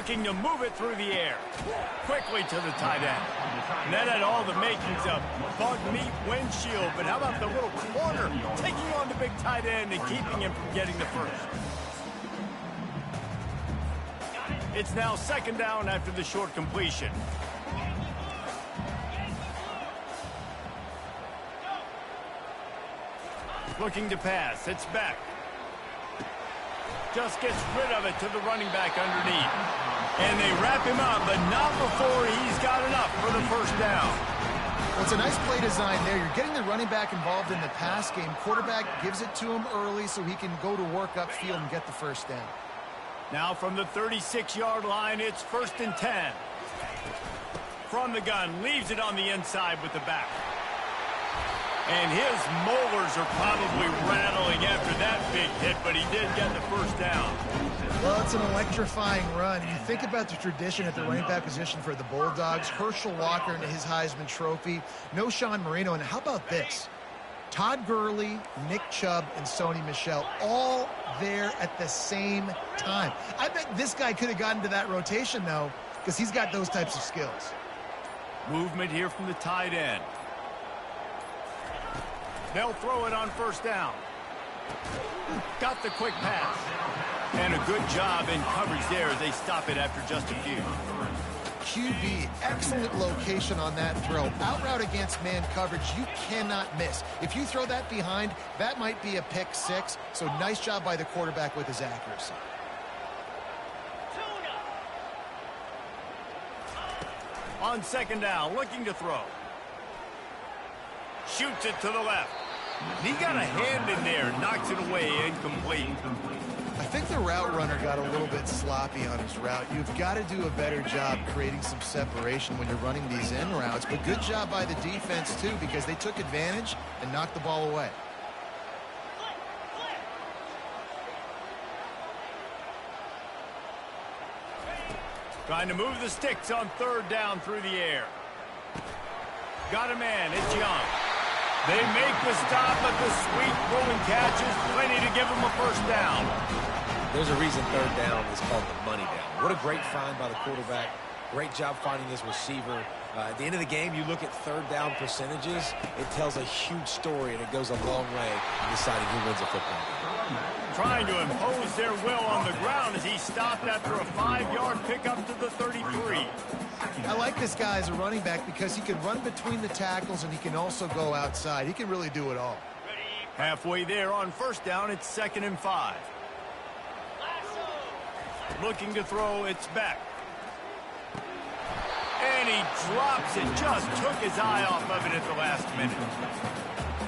looking to move it through the air. Quickly to the tight end. And that had all the makings of bug meat windshield, but how about the little corner taking on the big tight end and keeping him from getting the first? It's now second down after the short completion. Looking to pass. It's back. Just gets rid of it to the running back underneath. And they wrap him up, but not before he's got enough for the first down. Well, it's a nice play design there. You're getting the running back involved in the pass game. Quarterback gives it to him early so he can go to work upfield and get the first down. Now from the 36-yard line, it's 1st and 10. From the gun, leaves it on the inside with the back. And his molars are probably rattling after that big hit, but he did get the first down. Well, it's an electrifying run. You think about the tradition at the running back position for the Bulldogs. Herschel Walker and his Heisman Trophy. No Sean Marino. And how about this? Todd Gurley, Nick Chubb, and Sony Michel all there at the same time. I bet this guy could have gotten to that rotation, though, because he's got those types of skills. Movement here from the tight end. They'll throw it on first down. Got the quick pass. And a good job in coverage there as they stop it after just a few. QB, excellent location on that throw. Out route against man coverage, you cannot miss. If you throw that behind, that might be a pick six. So nice job by the quarterback with his accuracy. On second down, looking to throw. Shoots it to the left. He got a hand in there, knocks it away, incomplete. I think the route runner got a little bit sloppy on his route. You've got to do a better job creating some separation when you're running these in routes. But good job by the defense, too, because they took advantage and knocked the ball away. Trying to move the sticks on third down through the air. Got a man. It's Young. They make the stop, but the sweet rolling catch is plenty to give them a first down. There's a reason third down is called the money down. What a great find by the quarterback. Great job finding his receiver. At the end of the game, you look at third down percentages. It tells a huge story, and it goes a long way in deciding who wins a football game. Trying to impose their will on the ground as he stopped after a 5-yard pickup to the 33. I like this guy as a running back because he can run between the tackles and he can also go outside. He can really do it all. Halfway there on first down, it's 2nd and 5. Looking to throw, it's back. And he drops it, just took his eye off of it at the last minute.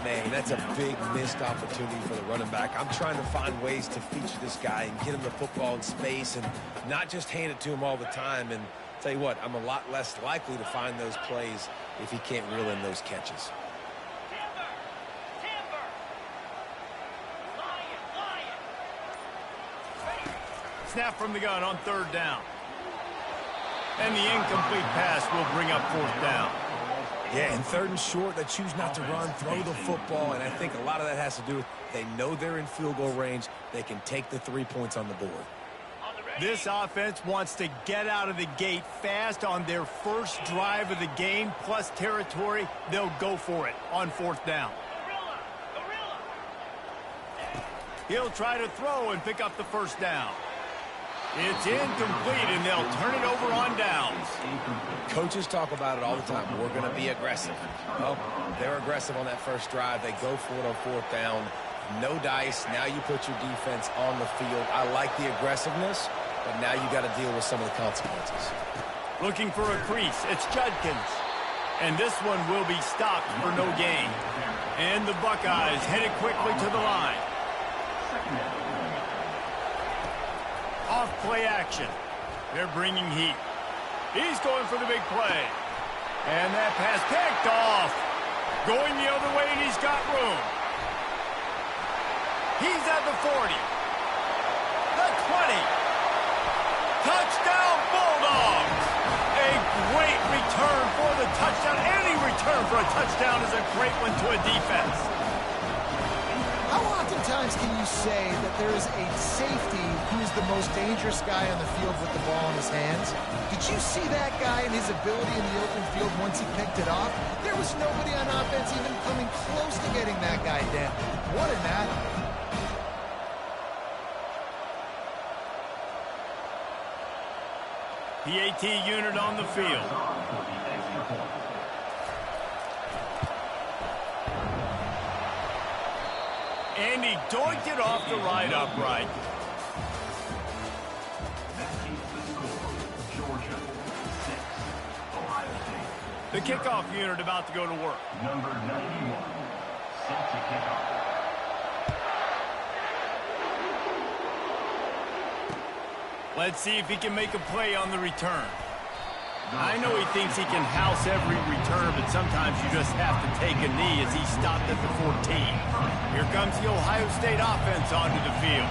Man, that's a big missed opportunity for the running back. I'm trying to find ways to feature this guy and get him the football in space and not just hand it to him all the time. And tell you what, I'm a lot less likely to find those plays if he can't reel in those catches. Snap from the gun on third down. And the incomplete pass will bring up fourth down. Yeah, and third and short, they choose not to run, throw the football, and I think a lot of that has to do with they know they're in field goal range. They can take the 3 points on the board. This offense wants to get out of the gate fast on their first drive of the game, plus territory. They'll go for it on fourth down. He'll try to throw and pick up the first down. It's incomplete, and they'll turn it over on downs. Coaches talk about it all the time. We're going to be aggressive. Well, they're aggressive on that first drive. They go for it on fourth down. No dice. Now you put your defense on the field. I like the aggressiveness, but now you got to deal with some of the consequences. Looking for a crease. It's Judkins. And this one will be stopped for no gain. And the Buckeyes headed quickly to the line. Off play action. They're bringing heat. He's going for the big play. And that pass picked off. Going the other way, and he's got room. He's at the 40. The 20. Touchdown, Bulldogs. A great return for the touchdown. Any return for a touchdown is a great one to a defense. How oftentimes times can you say that there is a safety who is the most dangerous guy on the field with the ball in his hands? Did you see that guy and his ability in the open field once he picked it off? There was nobody on offense even coming close to getting that guy down. What a knack. PAT unit on the field. And he doinked it off the right upright. The kickoff unit about to go to work. Number 91, set to kick off. Let's see if he can make a play on the return. I know he thinks he can house every return, but sometimes you just have to take a knee as he stopped at the 14. Here comes the Ohio State offense onto the field.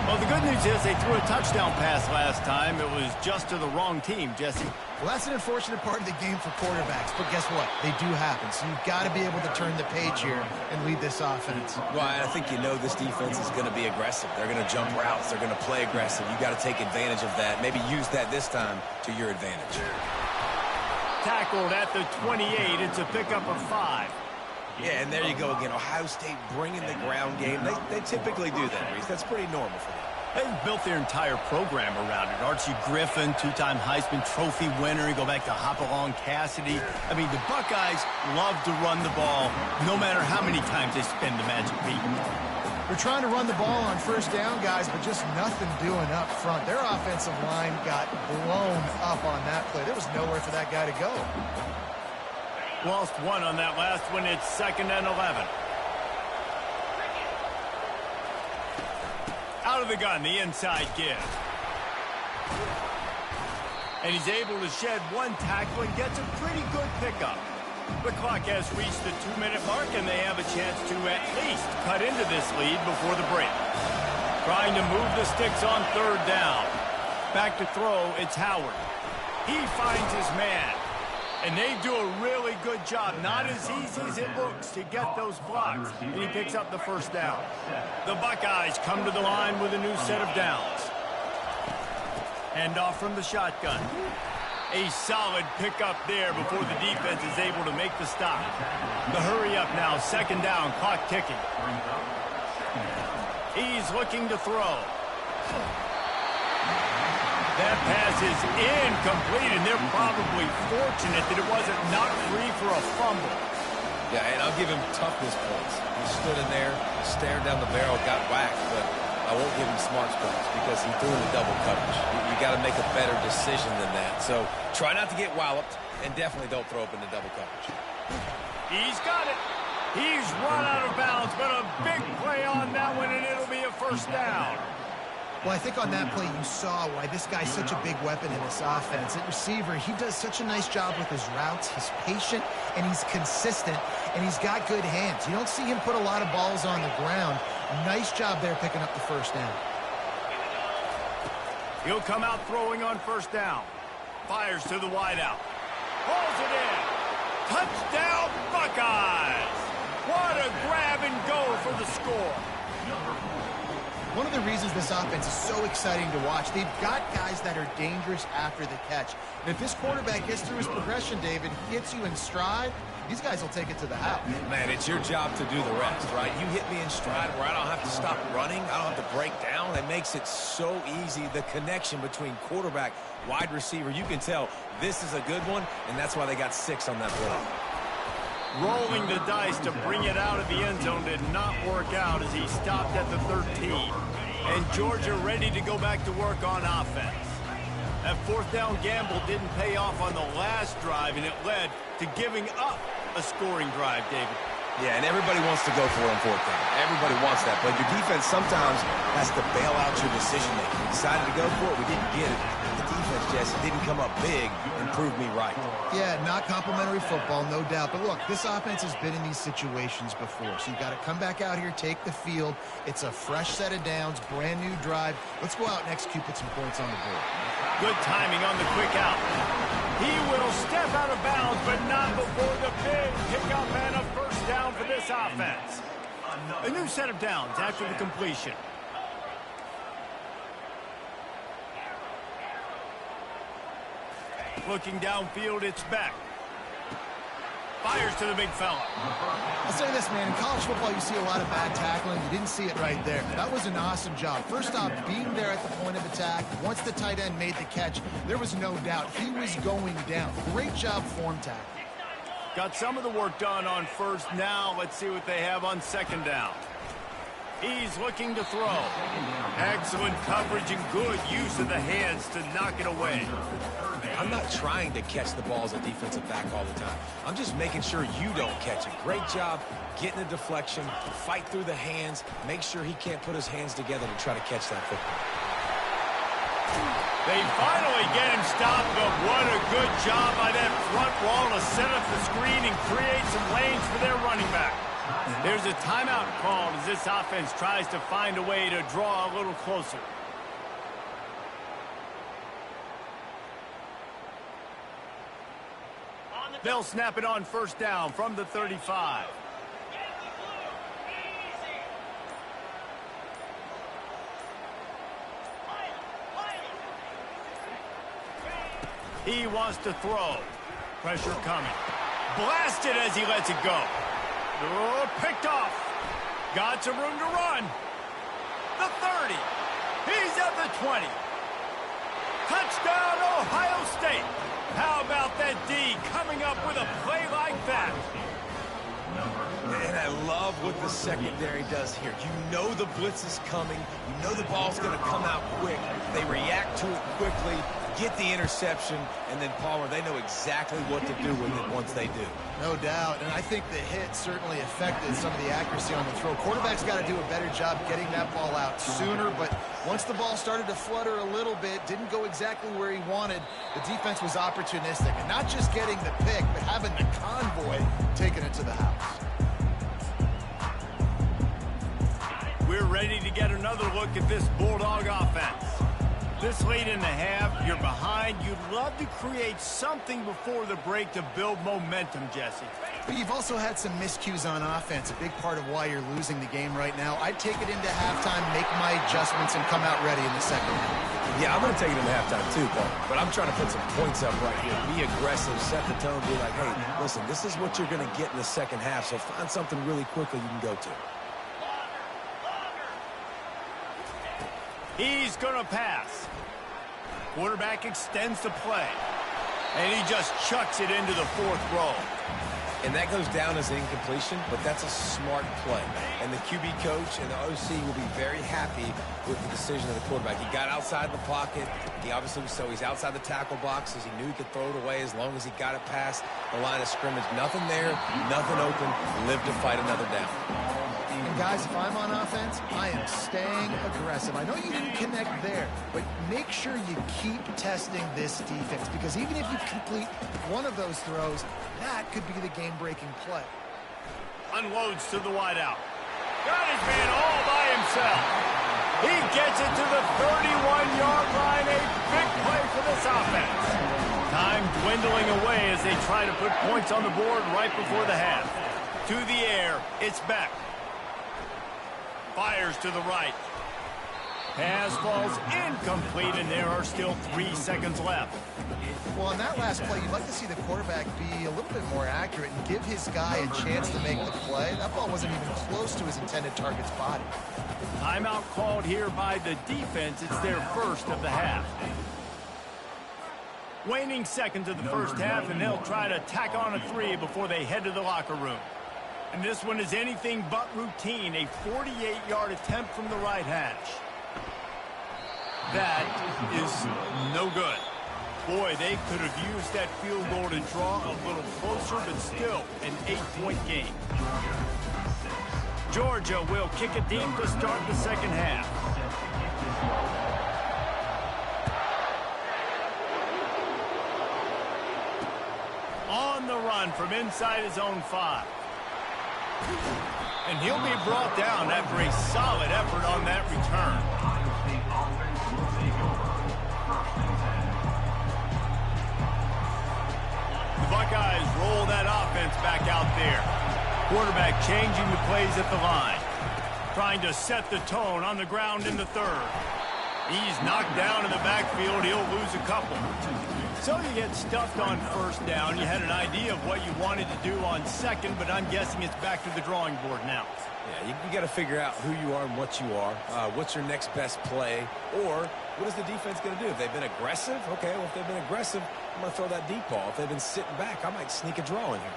Well, the good news is they threw a touchdown pass last time. It was just to the wrong team, Jesse. Well, that's an unfortunate part of the game for quarterbacks, but guess what? They do happen, so you've got to be able to turn the page here and lead this offense. Well, I think you know this defense is going to be aggressive. They're going to jump routes. They're going to play aggressive. You've got to take advantage of that. Maybe use that this time to your advantage. Tackled at the 28. It's a pickup of 5. Yeah, and there you go again. Ohio State bringing the ground game. They typically do that, Reese. That's pretty normal for them. They've built their entire program around it. Archie Griffin, 2-time Heisman Trophy winner. You go back to Hopalong Cassidy. I mean, the Buckeyes love to run the ball, no matter how many times they spin the magic beat. They're trying to run the ball on first down, guys, but just nothing doing up front. Their offensive line got blown up on that play. There was nowhere for that guy to go. Lost one on that last one. It's 2nd and 11. Out of the gun, the inside give. And he's able to shed one tackle and gets a pretty good pickup. The clock has reached the 2-minute mark, and they have a chance to at least cut into this lead before the break. Trying to move the sticks on 3rd down. Back to throw, it's Howard. He finds his man. And they do a really good job. Not as easy as it looks to get those blocks. And he picks up the 1st down. The Buckeyes come to the line with a new set of downs. Hand off from the shotgun. A solid pickup there before the defense is able to make the stop. The hurry up now, 2nd down, clock ticking. He's looking to throw. That pass is incomplete, and they're probably fortunate that it wasn't knocked free for a fumble. Yeah, and I'll give him toughness points. He stood in there, stared down the barrel, got whacked, but I won't give him smarts points because he threw in the double coverage. You got to make a better decision than that. So try not to get walloped, and definitely don't throw up in the double coverage. He's got it. He's run out of bounds, but a big play on that one, and it'll be a 1st down. Well, I think on that play you saw why this guy's such a big weapon in this offense. At receiver, he does such a nice job with his routes. He's patient, and he's consistent, and he's got good hands. You don't see him put a lot of balls on the ground. Nice job there picking up the 1st down. He'll come out throwing on 1st down. Fires to the wideout. Pulls it in. Touchdown, Buckeyes! What a grab and go for the score. One of the reasons this offense is so exciting to watch, they've got guys that are dangerous after the catch. And if this quarterback gets through his progression, David, gets you in stride, these guys will take it to the house. Man, it's your job to do the rest, right? You hit me in stride where I don't have to stop running. I don't have to break down. It makes it so easy. The connection between quarterback, wide receiver, you can tell this is a good one, and that's why they got 6 on that play. Rolling the dice to bring it out of the end zone did not work out as he stopped at the 13. And Georgia ready to go back to work on offense. That 4th down gamble didn't pay off on the last drive, and it led to giving up a scoring drive, David. Yeah, and everybody wants to go for it on 4th down. Everybody wants that, but your defense sometimes has to bail out your decision-making. We decided to go for it, we didn't get it. The defense, Jesse, didn't come up big and prove me right. Yeah, not complimentary football, no doubt. But look, this offense has been in these situations before, so you got to come back out here, take the field. It's a fresh set of downs, brand new drive. Let's go out and execute, put some points on the board. Good timing on the quick out. He will step out of bounds, but not before the big pickup and a 1st down for this offense. A new set of downs after the completion. Looking downfield, it's back. Fires to the big fella. I'll say this, man. In college football, you see a lot of bad tackling. You didn't see it right there. That was an awesome job. First off, being there at the point of attack. Once the tight end made the catch, there was no doubt he was going down. Great job form tackle. Got some of the work done on first. Now let's see what they have on second down. He's looking to throw. Excellent coverage and good use of the hands to knock it away. I'm not trying to catch the ball as a defensive back all the time. I'm just making sure you don't catch it. Great job getting a deflection, fight through the hands, make sure he can't put his hands together to try to catch that football. They finally get him stopped, but what a good job by that front wall to set up the screen and create some lanes for their running back. There's a timeout called as this offense tries to find a way to draw a little closer. They'll snap it on first down from the 35. He wants to throw. Pressure coming. Blasted as he lets it go. Oh, picked off. Got some room to run. The 30. He's at the 20. Touchdown, Ohio State. How about that D coming up with a play like that? And I love what the secondary does here. You know the blitz is coming. You know the ball's going to come out quick. They react to it quickly, get the interception, and then, Palmer, they know exactly what to do with it once they do. No doubt, and I think the hit certainly affected some of the accuracy on the throw. Quarterback's got to do a better job getting that ball out sooner, but once the ball started to flutter a little bit, didn't go exactly where he wanted, the defense was opportunistic. And not just getting the pick, but having the convoy taking it to the house. We're ready to get another look at this Bulldog offense. This late in the half, you're behind. You'd love to create something before the break to build momentum, Jesse. But you've also had some miscues on offense, a big part of why you're losing the game right now. I'd take it into halftime, make my adjustments, and come out ready in the second half. Yeah, I'm going to take it into halftime too, Paul. But I'm trying to put some points up right here. Be aggressive, set the tone, be like, hey, listen, this is what you're going to get in the second half, so find something really quickly you can go to. He's going to pass. Quarterback extends the play. And he just chucks it into the fourth row. And that goes down as an incompletion, but that's a smart play. And the QB coach and the OC will be very happy with the decision of the quarterback. He got outside the pocket. He obviously, so he's outside the tackle boxes. He knew he could throw it away as long as he got it past the line of scrimmage. Nothing there, nothing open. Live to fight another down. And guys, if I'm on offense, I am staying aggressive. I know you didn't connect there, but make sure you keep testing this defense, because even if you complete one of those throws, that could be the game-breaking play. Unloads to the wideout. Got his man all by himself. He gets it to the 31-yard line. A big play for this offense. Time dwindling away as they try to put points on the board right before the half. To the air, it's back. Fires to the right. Pass falls incomplete, and there are still 3 seconds left. Well, on that last play, you'd like to see the quarterback be a little bit more accurate and give his guy a chance to make the play. That ball wasn't even close to his intended target's body. Timeout called here by the defense. It's their first of the half. Waning seconds of the first half, and they'll try to tack on a 3 before they head to the locker room. And this one is anything but routine. A 48-yard attempt from the right hash. That is no good. Boy, they could have used that field goal to draw a little closer, but still an 8-point game. Georgia will kick it deep to start the second half. On the run from inside his own 5. And he'll be brought down after a solid effort on that return. The Buckeyes roll that offense back out there. Quarterback changing the plays at the line. Trying to set the tone on the ground in the third. He's knocked down in the backfield. He'll lose a couple. So you get stuffed on first down. You had an idea of what you wanted to do on second, but I'm guessing it's back to the drawing board now. Yeah, you got to figure out who you are and what you are. What's your next best play? Or what is the defense going to do? If they've been aggressive, okay, well, if they've been aggressive, I'm going to throw that deep ball. If they've been sitting back, I might sneak a draw in here.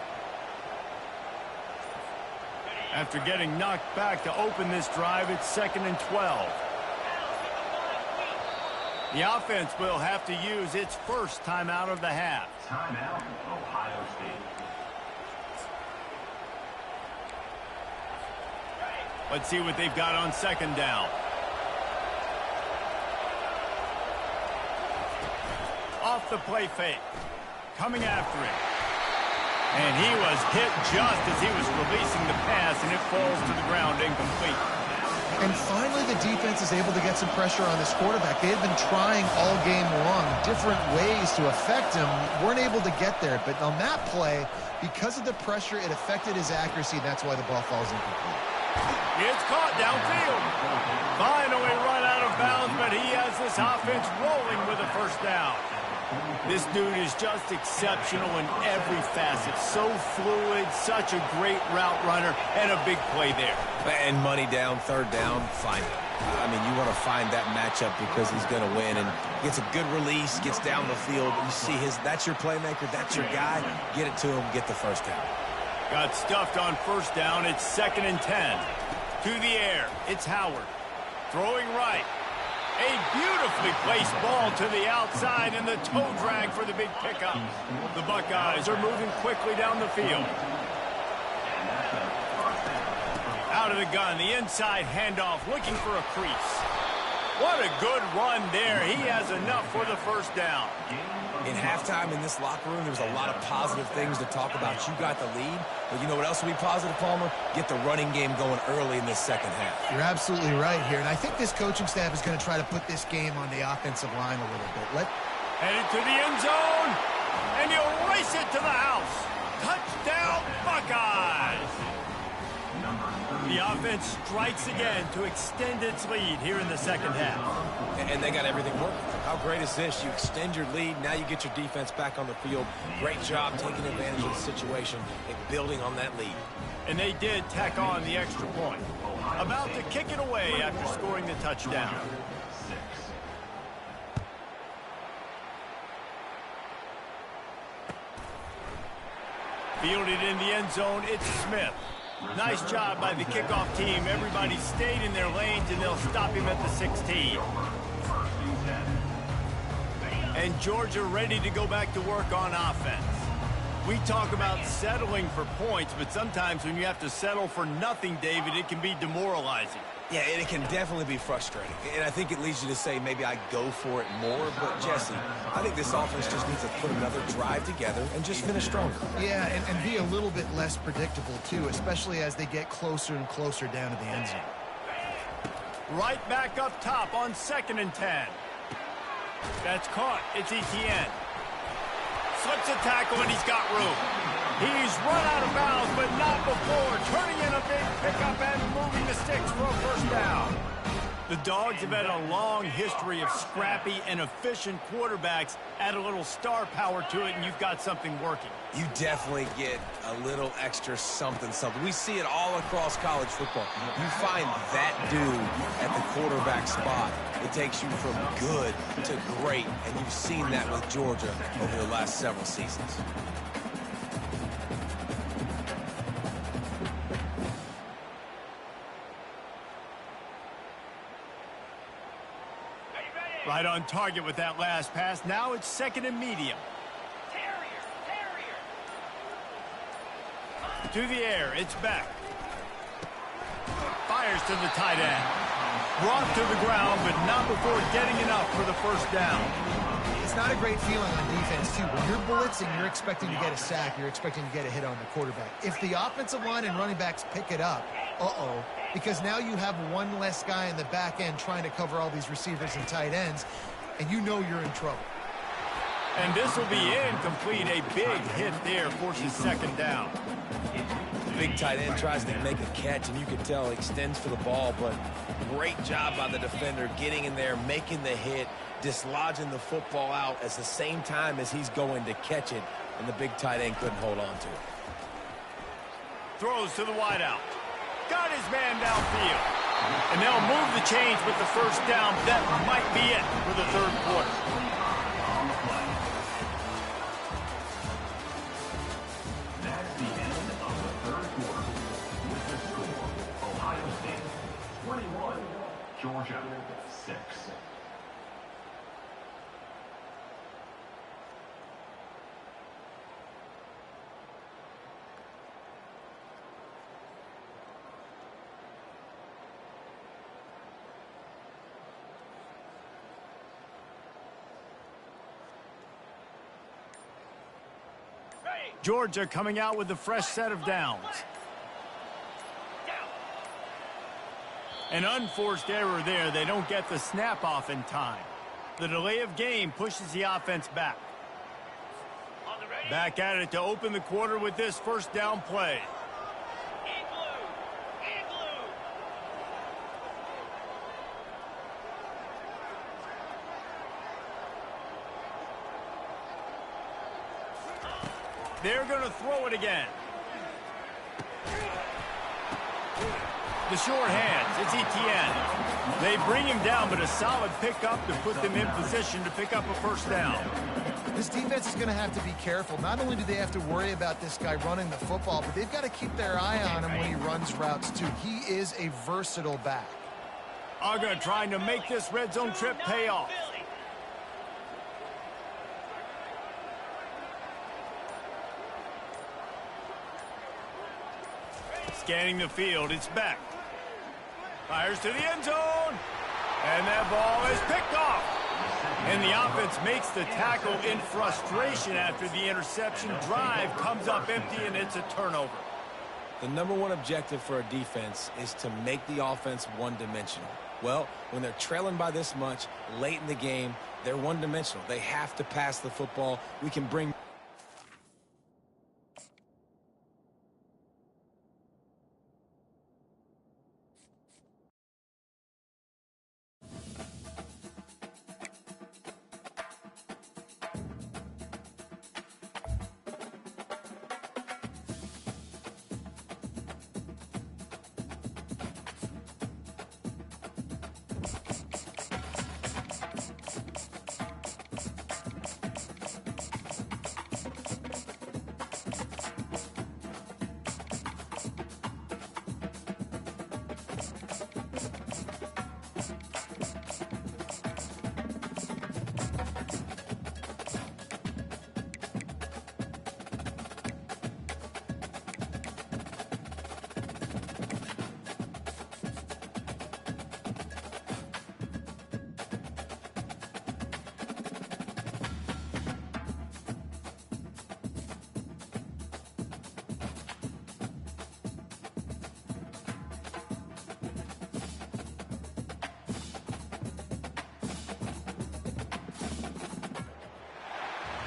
After getting knocked back to open this drive, it's 2nd and 12. The offense will have to use its first timeout of the half. Timeout, Ohio State. Let's see what they've got on 2nd down. Off the play fake. Coming after him. And he was hit just as he was releasing the pass, and it falls to the ground incomplete. And finally, the defense is able to get some pressure on this quarterback. They had been trying all game long different ways to affect him, weren't able to get there. But on that play, because of the pressure, it affected his accuracy. That's why the ball falls incomplete. It's caught downfield. Finally run out of bounds, but he has this offense rolling with a first down. This dude is just exceptional in every facet. So fluid, such a great route runner, and a big play there. And money down, 3rd down, find it. I mean, you want to find that matchup because he's going to win. And gets a good release, gets down the field. You see that's your playmaker, that's your guy. Get it to him, get the first down. Got stuffed on first down. It's 2nd and 10. To the air, it's Howard. Throwing right. A beautifully placed ball to the outside, and the toe drag for the big pickup. The Buckeyes are moving quickly down the field. Out of the gun, the inside handoff, looking for a crease. What a good run there. He has enough for the first down. In halftime in this locker room, there was a lot of positive things to talk about. You got the lead, but you know what else will be positive, Palmer? Get the running game going early in this second half. You're absolutely right here, and I think this coaching staff is going to try to put this game on the offensive line a little bit. Headed to the end zone, and he'll race it to the house. Touchdown, Buckeyes! The offense strikes again to extend its lead here in the second half. And they got everything working. How great is this? You extend your lead, now you get your defense back on the field. Great job taking advantage of the situation and building on that lead. And they did tack on the extra point. About to kick it away after scoring the touchdown. Fielded in the end zone, it's Smith. Nice job by the kickoff team. Everybody stayed in their lanes, and they'll stop him at the 16. And Georgia ready to go back to work on offense. We talk about settling for points, but sometimes when you have to settle for nothing, David, it can be demoralizing. Yeah, and it can definitely be frustrating. And I think it leads you to say maybe I go for it more. But, Jesse, I think this offense just needs to put another drive together and just finish stronger. Yeah, and be a little bit less predictable, too, especially as they get closer and closer down to the end zone. Right back up top on 2nd and 10. That's caught. It's Etienne. Slips a tackle, and he's got room. He's run out of bounds, but not before. Turning in a big pickup and moving the sticks for a first down. The Dogs have had a long history of scrappy and efficient quarterbacks. Add a little star power to it, and you've got something working. You definitely get a little extra something. We see it all across college football. You find that dude at the quarterback spot. It takes you from good to great, and you've seen that with Georgia over the last several seasons. Right on target with that last pass. Now it's 2nd and medium. To the air, it's back. Fires to the tight end. Brought to the ground, but not before getting enough for the first down. It's not a great feeling on defense, too. When you're blitzing, you're expecting to get a sack. You're expecting to get a hit on the quarterback. If the offensive line and running backs pick it up, because now you have one less guy in the back end trying to cover all these receivers and tight ends, and you know you're in trouble. And this will be incomplete. A big hit there forces 2nd down. Big tight end tries to make a catch, and you can tell extends for the ball, but great job by the defender getting in there, making the hit, dislodging the football out at the same time as he's going to catch it, and the big tight end couldn't hold on to it. Throws to the wideout. Got his man downfield. And they'll move the chains with the first down. That might be it for the third quarter. That's the end of the third quarter. With the score, Ohio State 21, Georgia 6. Georgia coming out with a fresh set of downs. An unforced error there. They don't get the snap off in time. The delay of game pushes the offense back. Back at it to open the quarter with this first down play. They're going to throw it again. The short hands, it's Etienne. They bring him down, but a solid pickup to put them in position to pick up a first down. This defense is going to have to be careful. Not only do they have to worry about this guy running the football, but they've got to keep their eye on him when he runs routes, too. He is a versatile back. Uga trying to make this red zone trip pay off. Scanning the field, it's Beck. Fires to the end zone. And that ball is picked off. And the offense makes the tackle in frustration after the interception. Drive comes up empty, and it's a turnover. The number one objective for a defense is to make the offense one-dimensional. Well, when they're trailing by this much late in the game, they're one-dimensional. They have to pass the football. We can bring...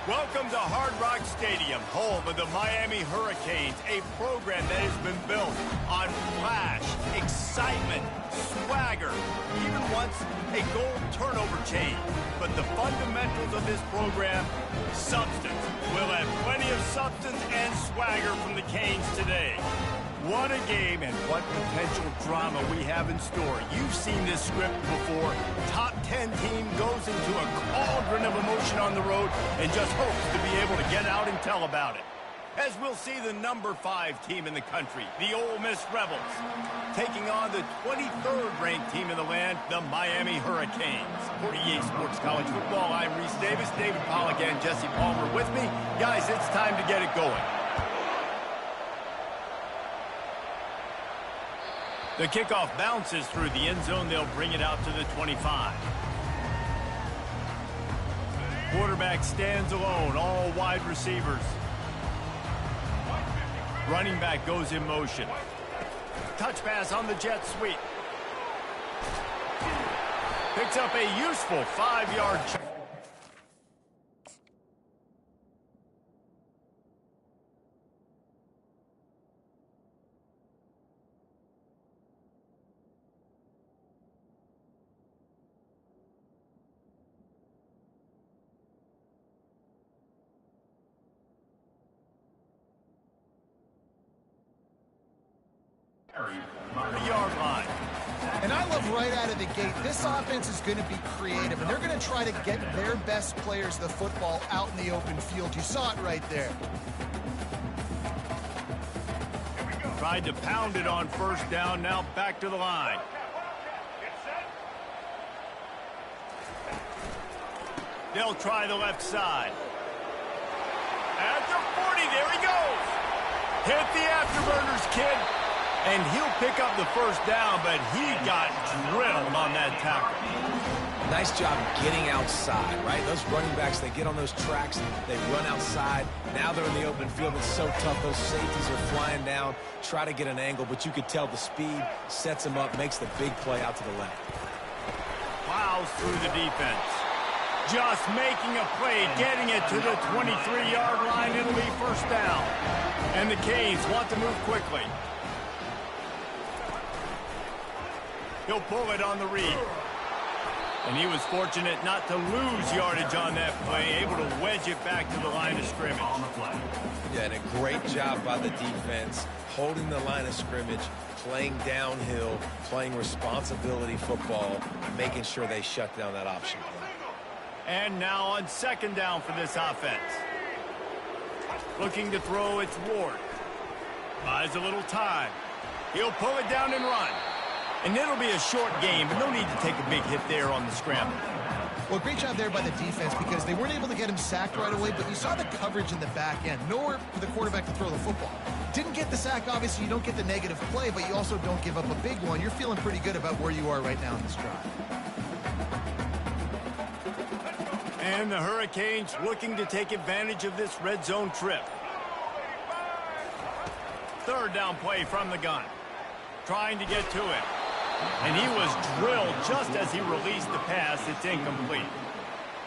Welcome to Hard Rock Stadium, home of the Miami Hurricanes, a program that has been built on flash, excitement, swagger, even once a goal turnover chain. But the fundamentals of this program, substance. We'll have plenty of substance and swagger from the Canes today. What a game and what potential drama we have in store. You've seen this script before. Top 10 team goes into a cauldron of emotion on the road and just hopes to be able to get out and tell about it. As we'll see the number 5 team in the country, the Ole Miss Rebels, taking on the 23rd ranked team in the land, the Miami Hurricanes. For EA Sports College Football, I'm Reese Davis, David Pollack and Jesse Palmer with me. Guys, it's time to get it going. The kickoff bounces through the end zone. They'll bring it out to the 25. Quarterback stands alone, all wide receivers. Running back goes in motion. Touch pass on the jet sweep. Picks up a useful 5-yard check. The yard line. And I love right out of the gate, this offense is going to be creative, and they're going to try to get their best players the football out in the open field. You saw it right there. Tried to pound it on first down, now back to the line. They'll try the left side. At the 40, there he goes. Hit the afterburners, kid. And he'll pick up the first down, but he got drilled on that tackle. Nice job getting outside, right? Those running backs, they get on those tracks, they run outside. Now they're in the open field. It's so tough. Those safeties are flying down, try to get an angle, but you could tell the speed sets them up, makes the big play out to the left. Plows through the defense. Just making a play, getting it to the 23-yard line. It'll be first down. And the Canes want to move quickly. He'll pull it on the read. And he was fortunate not to lose yardage on that play, able to wedge it back to the line of scrimmage. Yeah, and a great job by the defense, holding the line of scrimmage, playing downhill, playing responsibility football, making sure they shut down that option play. And now on second down for this offense. Looking to throw, it's Ward. Buys a little time. He'll pull it down and run. And it'll be a short game, but no need to take a big hit there on the scramble. Well, great job there by the defense because they weren't able to get him sacked right away, but you saw the coverage in the back end. Nowhere for the quarterback to throw the football. Didn't get the sack, obviously you don't get the negative play, but you also don't give up a big one. You're feeling pretty good about where you are right now in this drive. And the Hurricanes looking to take advantage of this red zone trip. Third down play from the gun. Trying to get to it. And he was drilled just as he released the pass. It's incomplete.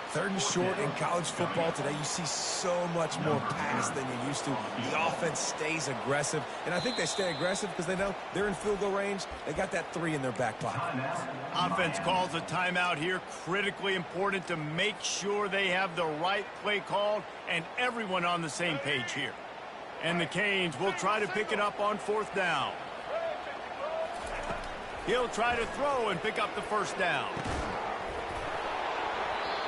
Third and short in college football today, you see so much more pass than you used to. The offense stays aggressive, and I think they stay aggressive because they know they're in field goal range. They got that 3 in their back pocket. Offense calls a timeout here. Critically important to make sure they have the right play called and everyone on the same page here. And the Canes will try to pick it up on fourth down. He'll try to throw and pick up the first down.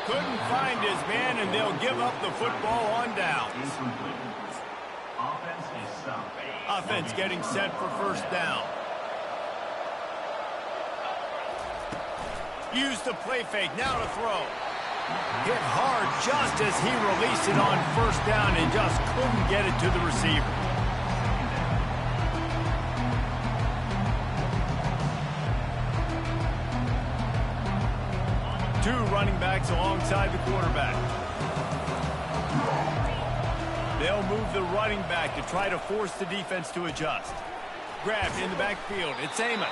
Couldn't find his man, and they'll give up the football on downs. Offense getting set for first down. Use the play fake, now to throw. Hit hard just as he released it on first down and just couldn't get it to the receiver. Two running backs alongside the quarterback. They'll move the running back to try to force the defense to adjust. Grabbed in the backfield. It's Amos.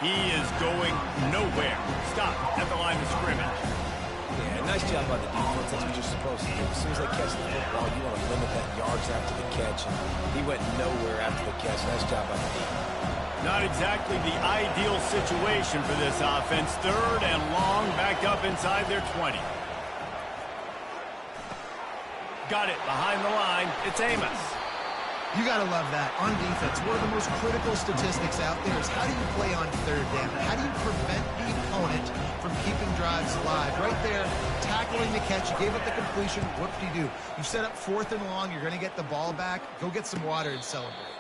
He is going nowhere. Stop at the line of scrimmage. Yeah, nice job by the defense. That's what you're supposed to do. As soon as they catch the football, you want to limit that yards after the catch. And he went nowhere after the catch. Nice job by the defense. Not exactly the ideal situation for this offense. Third and long, backed up inside their 20. Got it behind the line. It's Amos. You got to love that. On defense, one of the most critical statistics out there is how do you play on third down? How do you prevent the opponent from keeping drives alive? Right there, tackling the catch. You gave up the completion. Whoop-de-doo. You set up fourth and long. You're going to get the ball back. Go get some water and celebrate.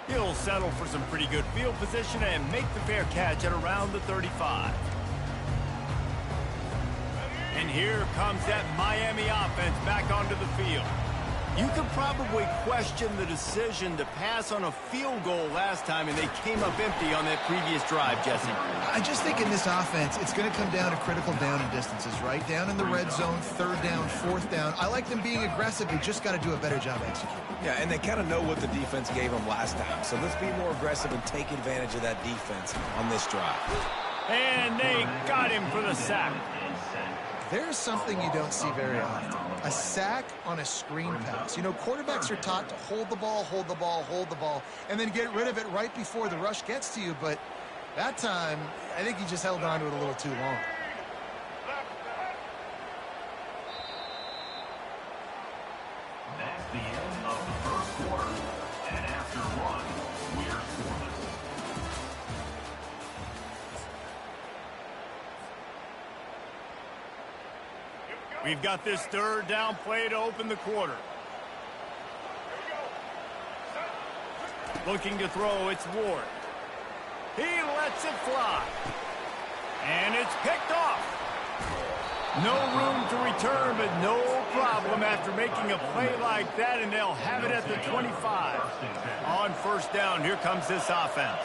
He'll settle for some pretty good field position and make the fair catch at around the 35. And here comes that Miami offense back onto the field. You could probably question the decision to pass on a field goal last time, and they came up empty on that previous drive, Jesse. I just think in this offense, it's going to come down to critical down and distances, right? Down in the red zone, third down, fourth down. I like them being aggressive. They just got to do a better job executing. Yeah, and they kind of know what the defense gave them last time. So let's be more aggressive and take advantage of that defense on this drive. And they got him for the sack. There's something you don't see very often. A sack on a screen pass. You know, quarterbacks are taught to hold the ball, hold the ball, hold the ball, and then get rid of it right before the rush gets to you. But that time, I think he just held on to it a little too long. That's the end of the first quarter. And after one, we're scoreless. We've got this third down play to open the quarter. Looking to throw, it's Ward. He lets it fly. And it's picked off. No room to return, but no problem after making a play like that, and they'll have it at the 25. On first down, here comes this offense.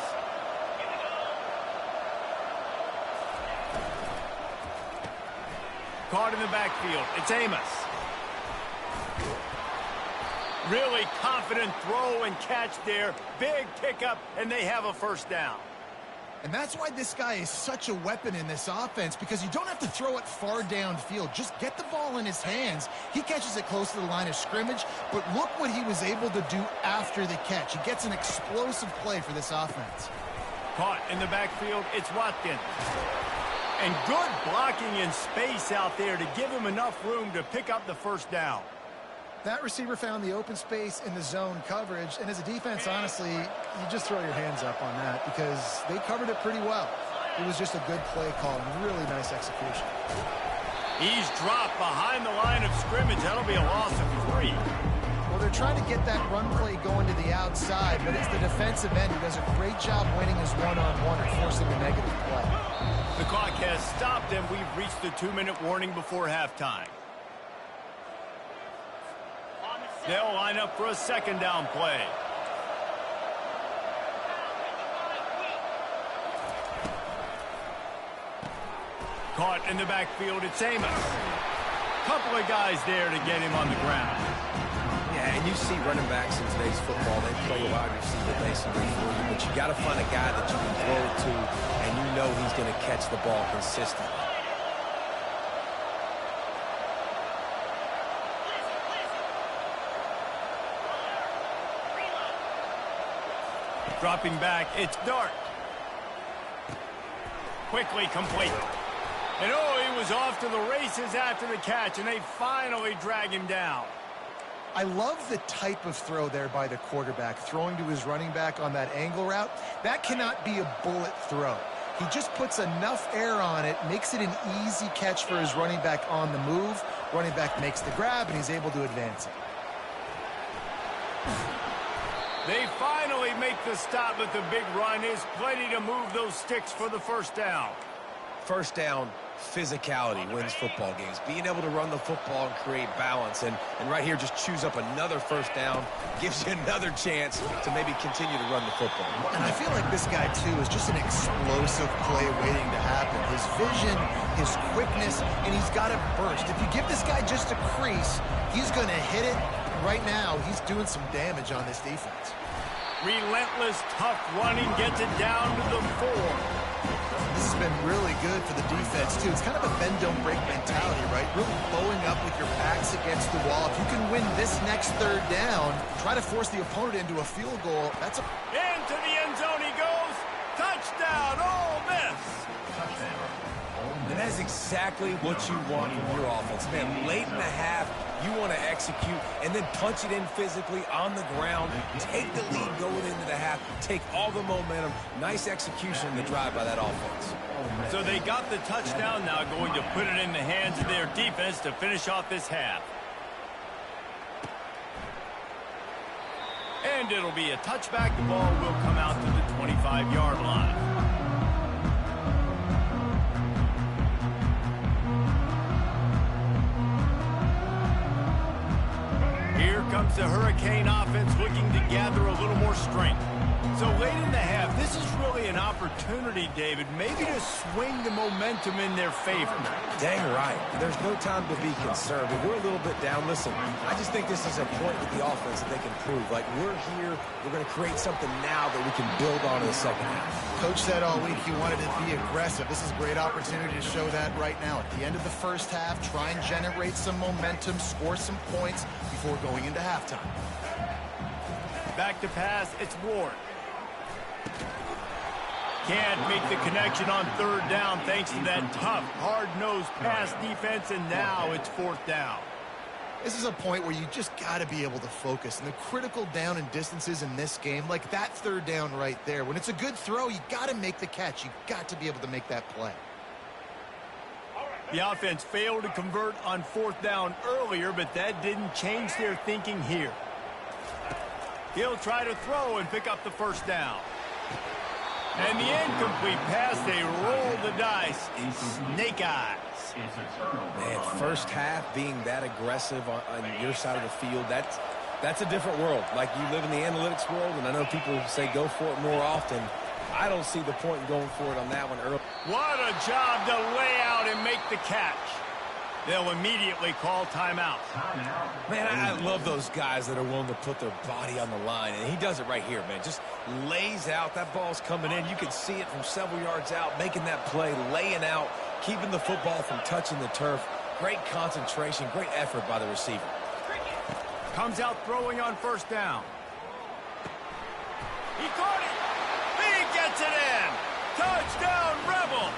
Caught in the backfield. It's Amos. Really confident throw and catch there. Big pickup, and they have a first down. And that's why this guy is such a weapon in this offense, because you don't have to throw it far downfield. Just get the ball in his hands. He catches it close to the line of scrimmage, but look what he was able to do after the catch. He gets an explosive play for this offense. Caught in the backfield, it's Watkins. And good blocking in space out there to give him enough room to pick up the first down. That receiver found the open space in the zone coverage, and as a defense, honestly, you just throw your hands up on that because they covered it pretty well. It was just a good play call and really nice execution. He's dropped behind the line of scrimmage. That'll be a loss of 3. Well, they're trying to get that run play going to the outside, but it's the defensive end who does a great job winning his one-on-one and forcing a negative play. The clock has stopped, and we've reached the 2-minute warning before halftime. They'll line up for a second down play. Caught in the backfield, it's Amos. Couple of guys there to get him on the ground. Yeah, and you see running backs in today's football, they play wide receiver basically for you, but you got to find a guy that you can throw it to, and you know he's going to catch the ball consistently. Dropping back, it's Dart. Quickly complete. And oh, he was off to the races after the catch, and they finally drag him down. I love the type of throw there by the quarterback, throwing to his running back on that angle route. That cannot be a bullet throw. He just puts enough air on it, makes it an easy catch for his running back on the move. Running back makes the grab, and he's able to advance it. They finally make the stop, but the big run is plenty to move those sticks for the first down. First down, physicality wins football games. Being able to run the football and create balance. And right here, just choose up another first down, gives you another chance to maybe continue to run the football. And I feel like this guy, too, is just an explosive play waiting to happen. His vision, his quickness, and he's got a burst. If you give this guy just a crease, he's going to hit it. Right now, he's doing some damage on this defense. Relentless, tough running gets it down to the 4. This has been really good for the defense, too. It's kind of a bend-don't-break mentality, right? Really bowing up with your backs against the wall. If you can win this next third down, try to force the opponent into a field goal. That's a... Into the end zone he goes. Touchdown, Ole Miss. And that's exactly what you want from your offense. Man, late in the half, you want to execute and then punch it in physically on the ground, take the lead going into the half, take all the momentum. Nice execution in the drive by that offense. So they got the touchdown, now going to put it in the hands of their defense to finish off this half. And it'll be a touchback. The ball will come out to the 25-yard line. Here comes the Hurricane offense looking to gather a little more strength. So late in the half, this is really an opportunity, David, maybe to swing the momentum in their favor. Dang right. There's no time to be concerned. If we're a little bit down, listen, I just think this is a point with the offense that they can prove. Like, we're here, we're going to create something now that we can build on in the second half. Coach said all week he wanted to be aggressive. This is a great opportunity to show that right now. At the end of the first half, try and generate some momentum, score some points before going into halftime. Back to pass, it's Ward. Can't make the connection on third down thanks to that tough, hard-nosed pass defense, and now it's fourth down. This is a point where you just got to be able to focus. And the critical down and distances in this game, like that third down right there, when it's a good throw, you got to make the catch. You got to be able to make that play. The offense failed to convert on 4th down earlier, but that didn't change their thinking here. He'll try to throw and pick up the 1st down. And the incomplete pass, they roll the dice. Snake eyes. Man, first half being that aggressive on your side of the field, that's a different world. Like, you live in the analytics world, and I know people say go for it more often. I don't see the point in going for it on that one early. What a job to lay out and make the catch. They'll immediately call timeout. Man, I love those guys that are willing to put their body on the line, and he does it right here, man. Just lays out. That ball's coming in. You can see it from several yards out, making that play, laying out, keeping the football from touching the turf. Great concentration, great effort by the receiver. Comes out throwing on 1st down. He caught it. He gets it in. Touchdown, Rebels.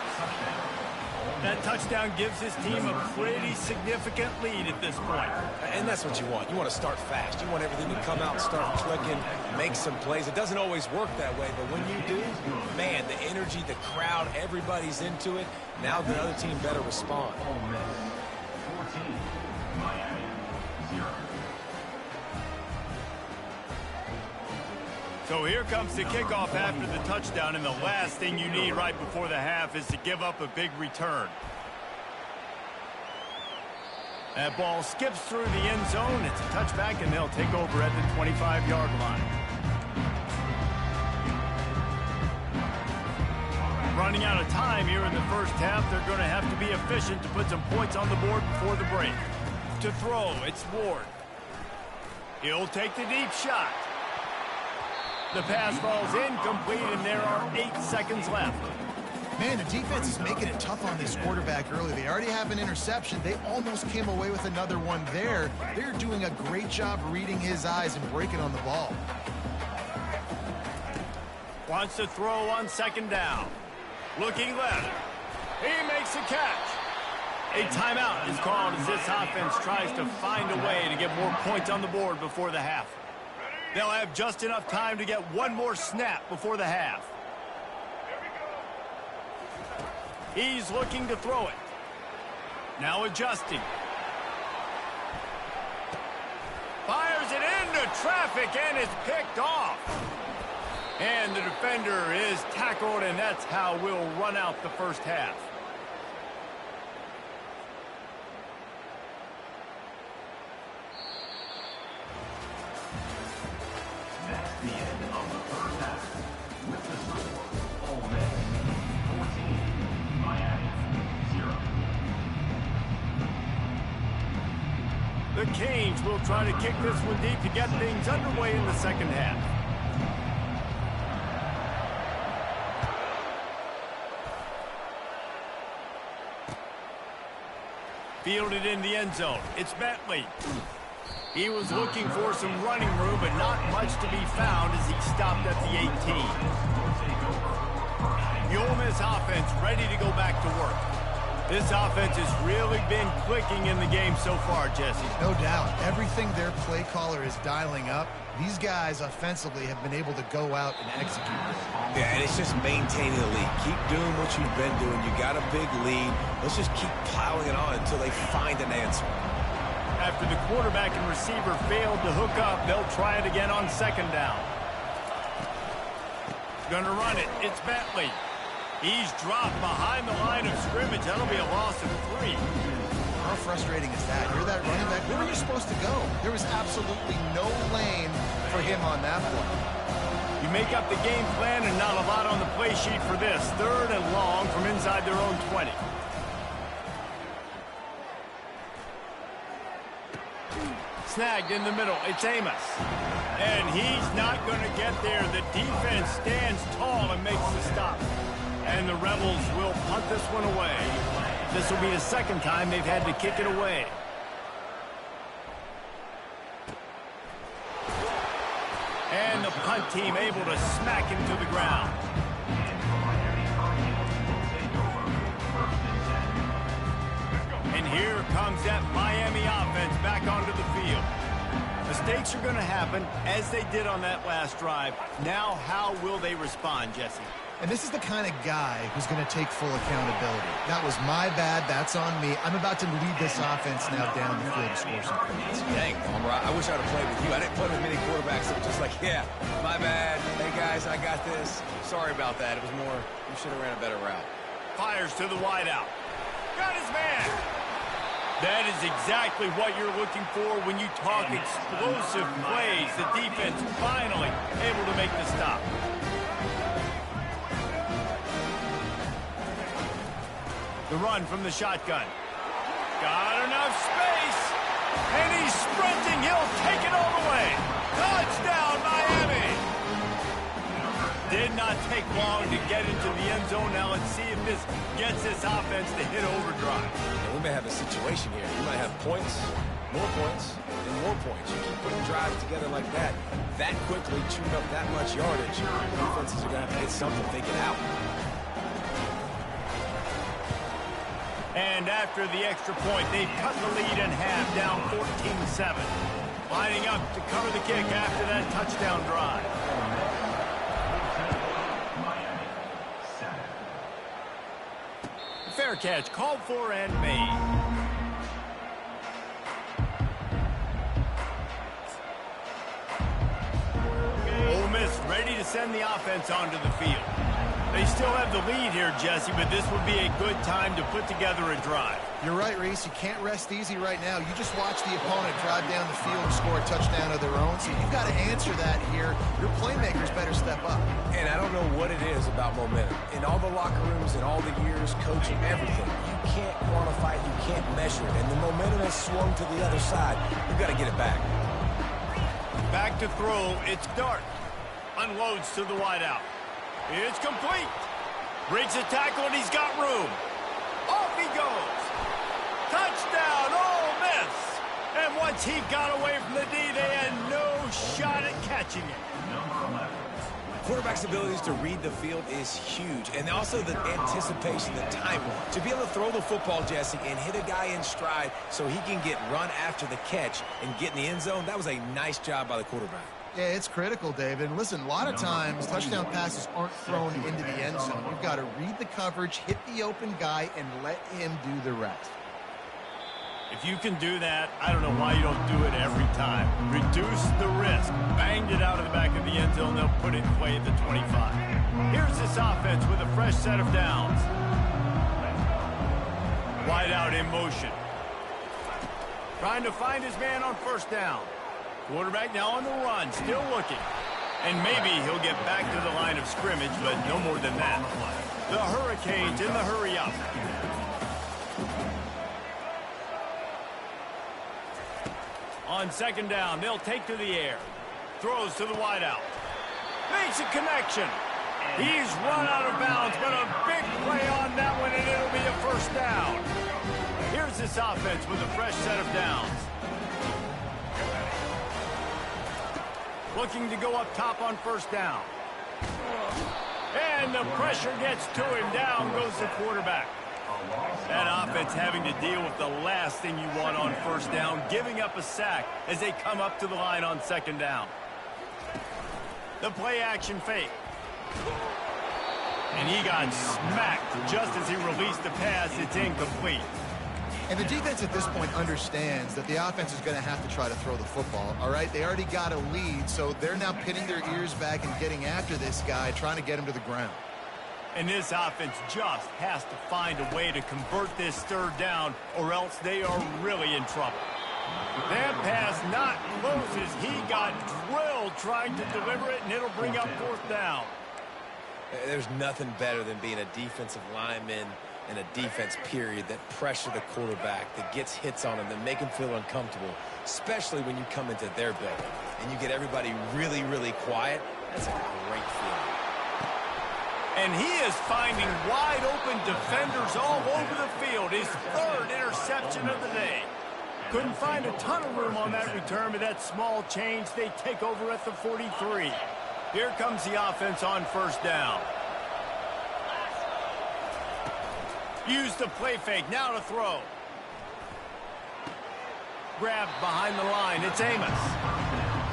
That touchdown gives his team a pretty significant lead at this point. And that's what you want. You want to start fast. You want everything to come out and start clicking, make some plays. It doesn't always work that way, but when you do, man, the energy, the crowd, everybody's into it. Now the other team better respond. 14, Miami, 0. So here comes the kickoff after the touchdown, and the last thing you need right before the half is to give up a big return. That ball skips through the end zone. It's a touchback, and they'll take over at the 25-yard line. Running out of time here in the first half, they're going to have to be efficient to put some points on the board before the break. To throw, it's Ward. He'll take the deep shot. The pass falls incomplete, and there are 8 seconds left. Man, the defense is making it tough on this quarterback early. They already have an interception. They almost came away with another one there. They're doing a great job reading his eyes and breaking on the ball. Wants to throw on 2nd down. Looking left. He makes a catch. A timeout is called as this offense tries to find a way to get more points on the board before the half. They'll have just enough time to get one more snap before the half. He's looking to throw it. Now adjusting. Fires it into traffic, and it's picked off. And the defender is tackled, and that's how we'll run out the first half. That's the end of the first half. With the score, Ole Miss 14, Miami 0. The Canes will try to kick this one deep to get things underway in the second half. Fielded in the end zone. It's Bentley. He was looking for some running room, but not much to be found as he stopped at the 18. The Ole Miss offense ready to go back to work. This offense has really been clicking in the game so far, Jesse. No doubt. Everything their play caller is dialing up, these guys offensively have been able to go out and execute. Yeah, and it's just maintaining the lead. Keep doing what you've been doing. You got a big lead. Let's just keep piling it on until they find an answer. After the quarterback and receiver failed to hook up, they'll try it again on 2nd down. Gonna run it. It's Bentley. He's dropped behind the line of scrimmage. That'll be a loss of 3. How frustrating is that? You're that running back. Where were you supposed to go? There was absolutely no lane for him on that play. You make up the game plan and not a lot on the play sheet for this. 3rd and long from inside their own 20. Snagged in the middle. It's Amos. And he's not going to get there. The defense stands tall and makes the stop. And the Rebels will punt this one away. This will be the 2nd time they've had to kick it away. And the punt team able to smack him to the ground. And here comes that Miami offense back onto the field. Mistakes are going to happen, as they did on that last drive. Now, how will they respond, Jesse? And this is the kind of guy who's going to take full accountability. That was my bad. That's on me. I'm about to lead this offense now down the field to score some points. Dang, Palmer, I wish I'd have played with you. I didn't play with many quarterbacks that were just like, yeah, my bad. Hey, guys, I got this. Sorry about that. It was more, you should have ran a better route. Fires to the wideout. Got his man. That is exactly what you're looking for when you talk explosive plays. The defense finally able to make the stop. The run from the shotgun. Got enough space. And he's sprinting. He'll take it all the way. Touchdown, Miami. Did not take long to get into the end zone. Now let's see if this gets this offense to hit overdrive. And we may have a situation here. You might have points, and more points. You keep putting drives together like that quickly, chewing up that much yardage. Defenses are going to have to hit something, think it out. And after the extra point, they've cut the lead in half, down 14-7. Lining up to cover the kick after that touchdown drive. Fair catch, called for and made. Ole Miss ready to send the offense onto the field. They still have the lead here, Jesse, but this would be a good time to put together a drive. You're right, Reese. You can't rest easy right now. You just watch the opponent drive down the field and score a touchdown of their own, so you've got to answer that here. Your playmakers better step up. And I don't know what it is about momentum. In all the locker rooms, in all the years, coaching, everything, you can't quantify it, you can't measure it. And the momentum has swung to the other side. You've got to get it back. Back to throw. It's Dart. Unloads to the wideout. It's complete. Breaks a tackle, and he's got room. Off he goes. Touchdown, Ole Miss. And once he got away from the D, they had no shot at catching it. Quarterback's abilities to read the field is huge. And also the anticipation, the timing. To be able to throw the football, Jesse, and hit a guy in stride so he can get run after the catch and get in the end zone, that was a nice job by the quarterback. Yeah, it's critical, David. And listen, a lot of times touchdown passes aren't thrown into the end zone. You've got to read the coverage, hit the open guy, and let him do the rest. If you can do that, I don't know why you don't do it every time. Reduce the risk. Banged it out of the back of the end zone. They'll put it in play at the 25. Here's this offense with a fresh set of downs. Wide out in motion. Trying to find his man on first down. Quarterback now on the run, still looking. And maybe he'll get back to the line of scrimmage, but no more than that. The Hurricanes in the hurry up. On second down, they'll take to the air. Throws to the wideout. Makes a connection. He's run out of bounds, but a big play on that one, and it'll be a first down. Here's this offense with a fresh set of downs. Looking to go up top on first down. And the pressure gets to him. Down goes the quarterback. That offense having to deal with the last thing you want on first down, giving up a sack as they come up to the line on second down. The play action fake. And he got smacked just as he released the pass. It's incomplete. And the defense at this point understands that the offense is going to have to try to throw the football, all right? They already got a lead, so they're now pinning their ears back and getting after this guy, trying to get him to the ground. And this offense just has to find a way to convert this third down, or else they are really in trouble. That pass not close as he got drilled trying to deliver it, and it'll bring up fourth down. There's nothing better than being a defensive lineman and a defense period that pressure the quarterback, that gets hits on him, that make him feel uncomfortable, especially when you come into their building and you get everybody really, really quiet. That's a great feeling. And he is finding wide open defenders all over the field. His third interception of the day. Couldn't find a ton of room on that return, but that small change, they take over at the 43. Here comes the offense on first down. Use the play fake, now to throw. Grabbed behind the line, it's Amos.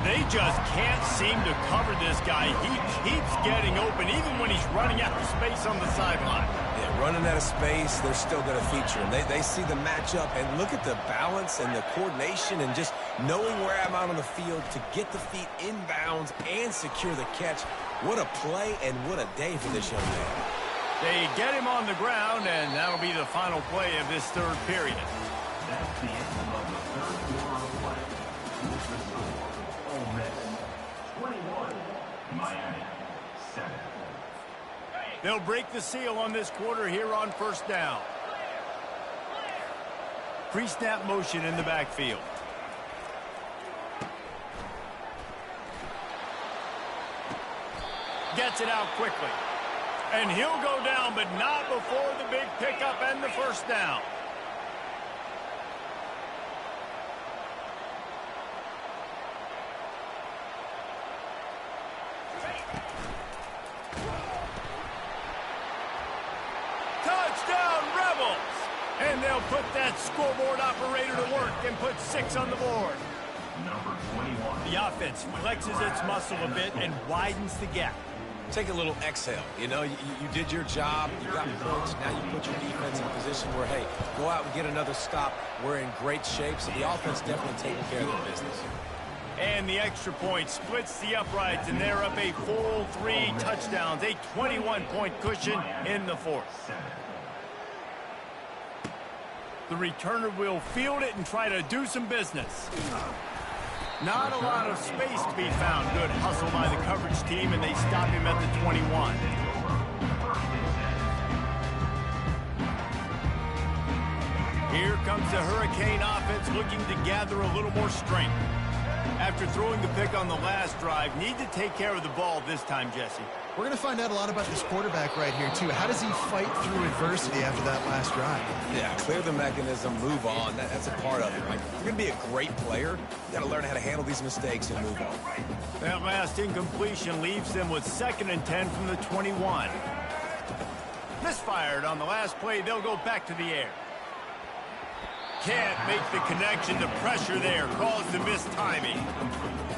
They just can't seem to cover this guy. He keeps getting open, even when he's running out of space on the sideline. Yeah, running out of space, they're still going to feature him. They see the matchup, and look at the balance and the coordination and just knowing where I'm out on the field to get the feet inbounds and secure the catch. What a play and what a day for this young man. They get him on the ground, and that'll be the final play of this third period. That's the end of the third quarter of play. With the score, Ole Miss 21, Miami 7. They'll break the seal on this quarter here on first down. Pre-snap motion in the backfield. Gets it out quickly. And he'll go down, but not before the big pickup and the first down. Touchdown, Rebels! And they'll put that scoreboard operator to work and put 6 on the board. Number 21. The offense flexes its muscle a bit and widens the gap. Take a little exhale. You know, you did your job. You got points. Now you put your defense in a position where, hey, go out and get another stop. We're in great shape, so the offense definitely taking care of their business. And the extra point splits the uprights, and they're up a full 3 touchdowns, a 21-point cushion in the fourth. The returner will field it and try to do some business. Not a lot of space to be found. Good hustle by the coverage team, and they stop him at the 21. Here comes the Hurricane offense looking to gather a little more strength. After throwing the pick on the last drive, need to take care of the ball this time, Jesse. We're going to find out a lot about this quarterback right here, too. How does he fight through adversity after that last drive? Yeah, clear the mechanism, move on. That's a part of it, right? If you're going to be a great player, you got to learn how to handle these mistakes and move on. That last incompletion leaves them with 2nd and 10 from the 21. Misfired on the last play. They'll go back to the air. Can't make the connection. The pressure there caused the mistiming.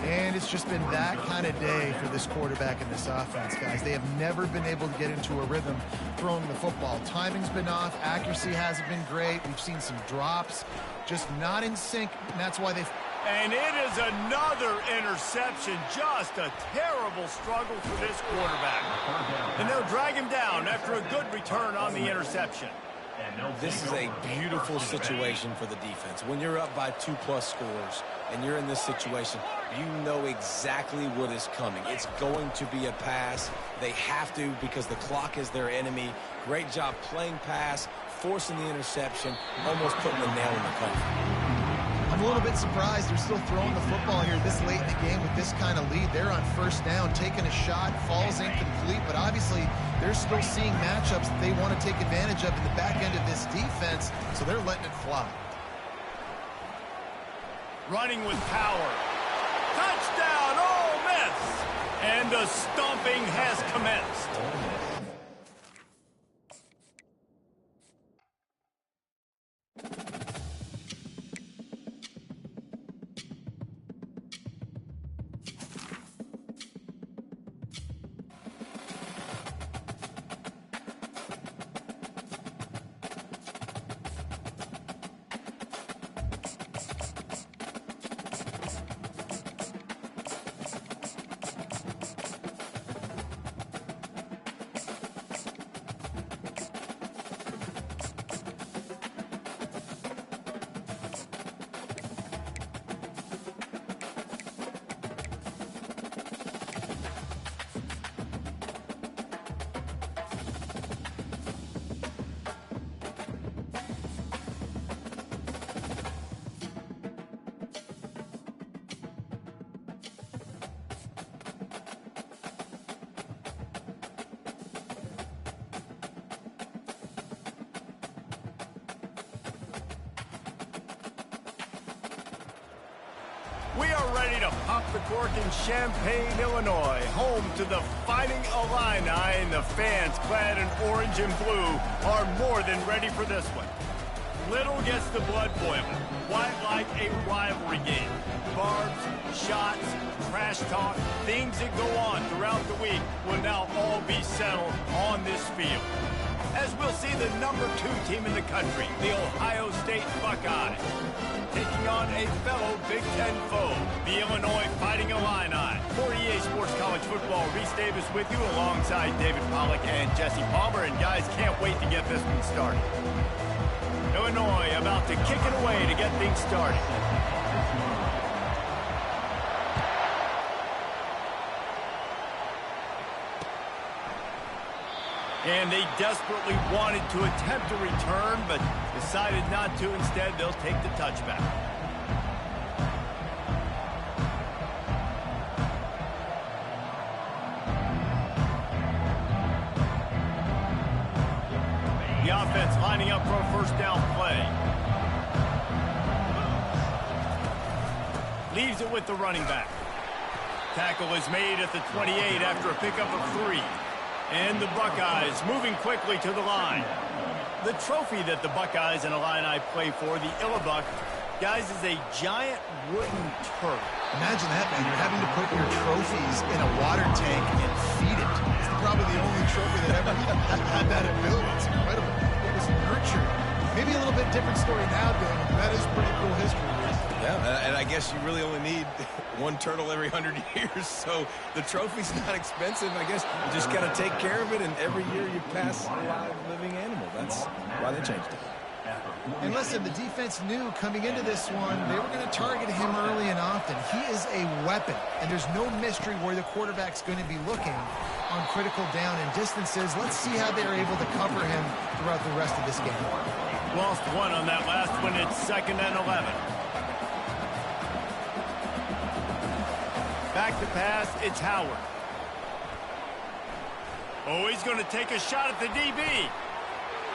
And it's just been that kind of day for this quarterback and this offense, guys. They have never been able to get into a rhythm throwing the football. Timing's been off. Accuracy hasn't been great. We've seen some drops. Just not in sync, and that's why they've... And it is another interception. Just a terrible struggle for this quarterback. And they'll drag him down after a good return on the interception. This is a beautiful situation for the defense. When you're up by 2+ scores and you're in this situation, you know exactly what is coming. It's going to be a pass. They have to because the clock is their enemy. Great job playing pass, forcing the interception, almost putting the nail in the coffin. I'm a little bit surprised they're still throwing the football here this late in the game with this kind of lead. They're on first down, taking a shot, falls incomplete, but obviously they're still seeing matchups that they want to take advantage of in the back end of this defense, so they're letting it fly. Running with power. Touchdown, Ole Miss! And the stomping has commenced. We are ready to pop the cork in Champaign, Illinois, home to the Fighting Illini, and the fans clad in orange and blue are more than ready for this one. Little gets the blood boiling, quite like a rivalry game. Barbs, shots, trash talk, things that go on throughout the week will now all be settled on this field. As we'll see the number 2 team in the country, the Ohio State Buckeyes, taking on a fellow Big Ten foe, the Illinois Fighting Illini. For EA Sports College Football, Reese Davis with you alongside David Pollack and Jesse Palmer. And guys, can't wait to get this one started. Illinois about to kick it away to get things started. And they desperately wanted to attempt a return, but decided not to. Instead, they'll take the touchback. The offense lining up for a first down play. Leaves it with the running back. Tackle is made at the 28 after a pickup of 3. And the Buckeyes moving quickly to the line. The trophy that the Buckeyes and Illini play for, the Illibuck, guys, is a giant wooden turret. Imagine that, man. You're having to put your trophies in a water tank and feed it. It's probably the only trophy that ever had that ability. It's incredible. It was nurtured. Maybe a little bit different story now, Daniel, but that is pretty cool history. Yeah, and I guess you really only need one turtle every 100 years, so the trophy's not expensive. I guess you just got to take care of it, and every year you pass a live living animal. That's why they changed it. And listen, the defense knew coming into this one, they were going to target him early and often. He is a weapon, and there's no mystery where the quarterback's going to be looking on critical down and distances. Let's see how they're able to cover him throughout the rest of this game. Lost 1 on that last one. It's 2nd and 11. Back to pass, it's Howard. Oh, he's going to take a shot at the DB.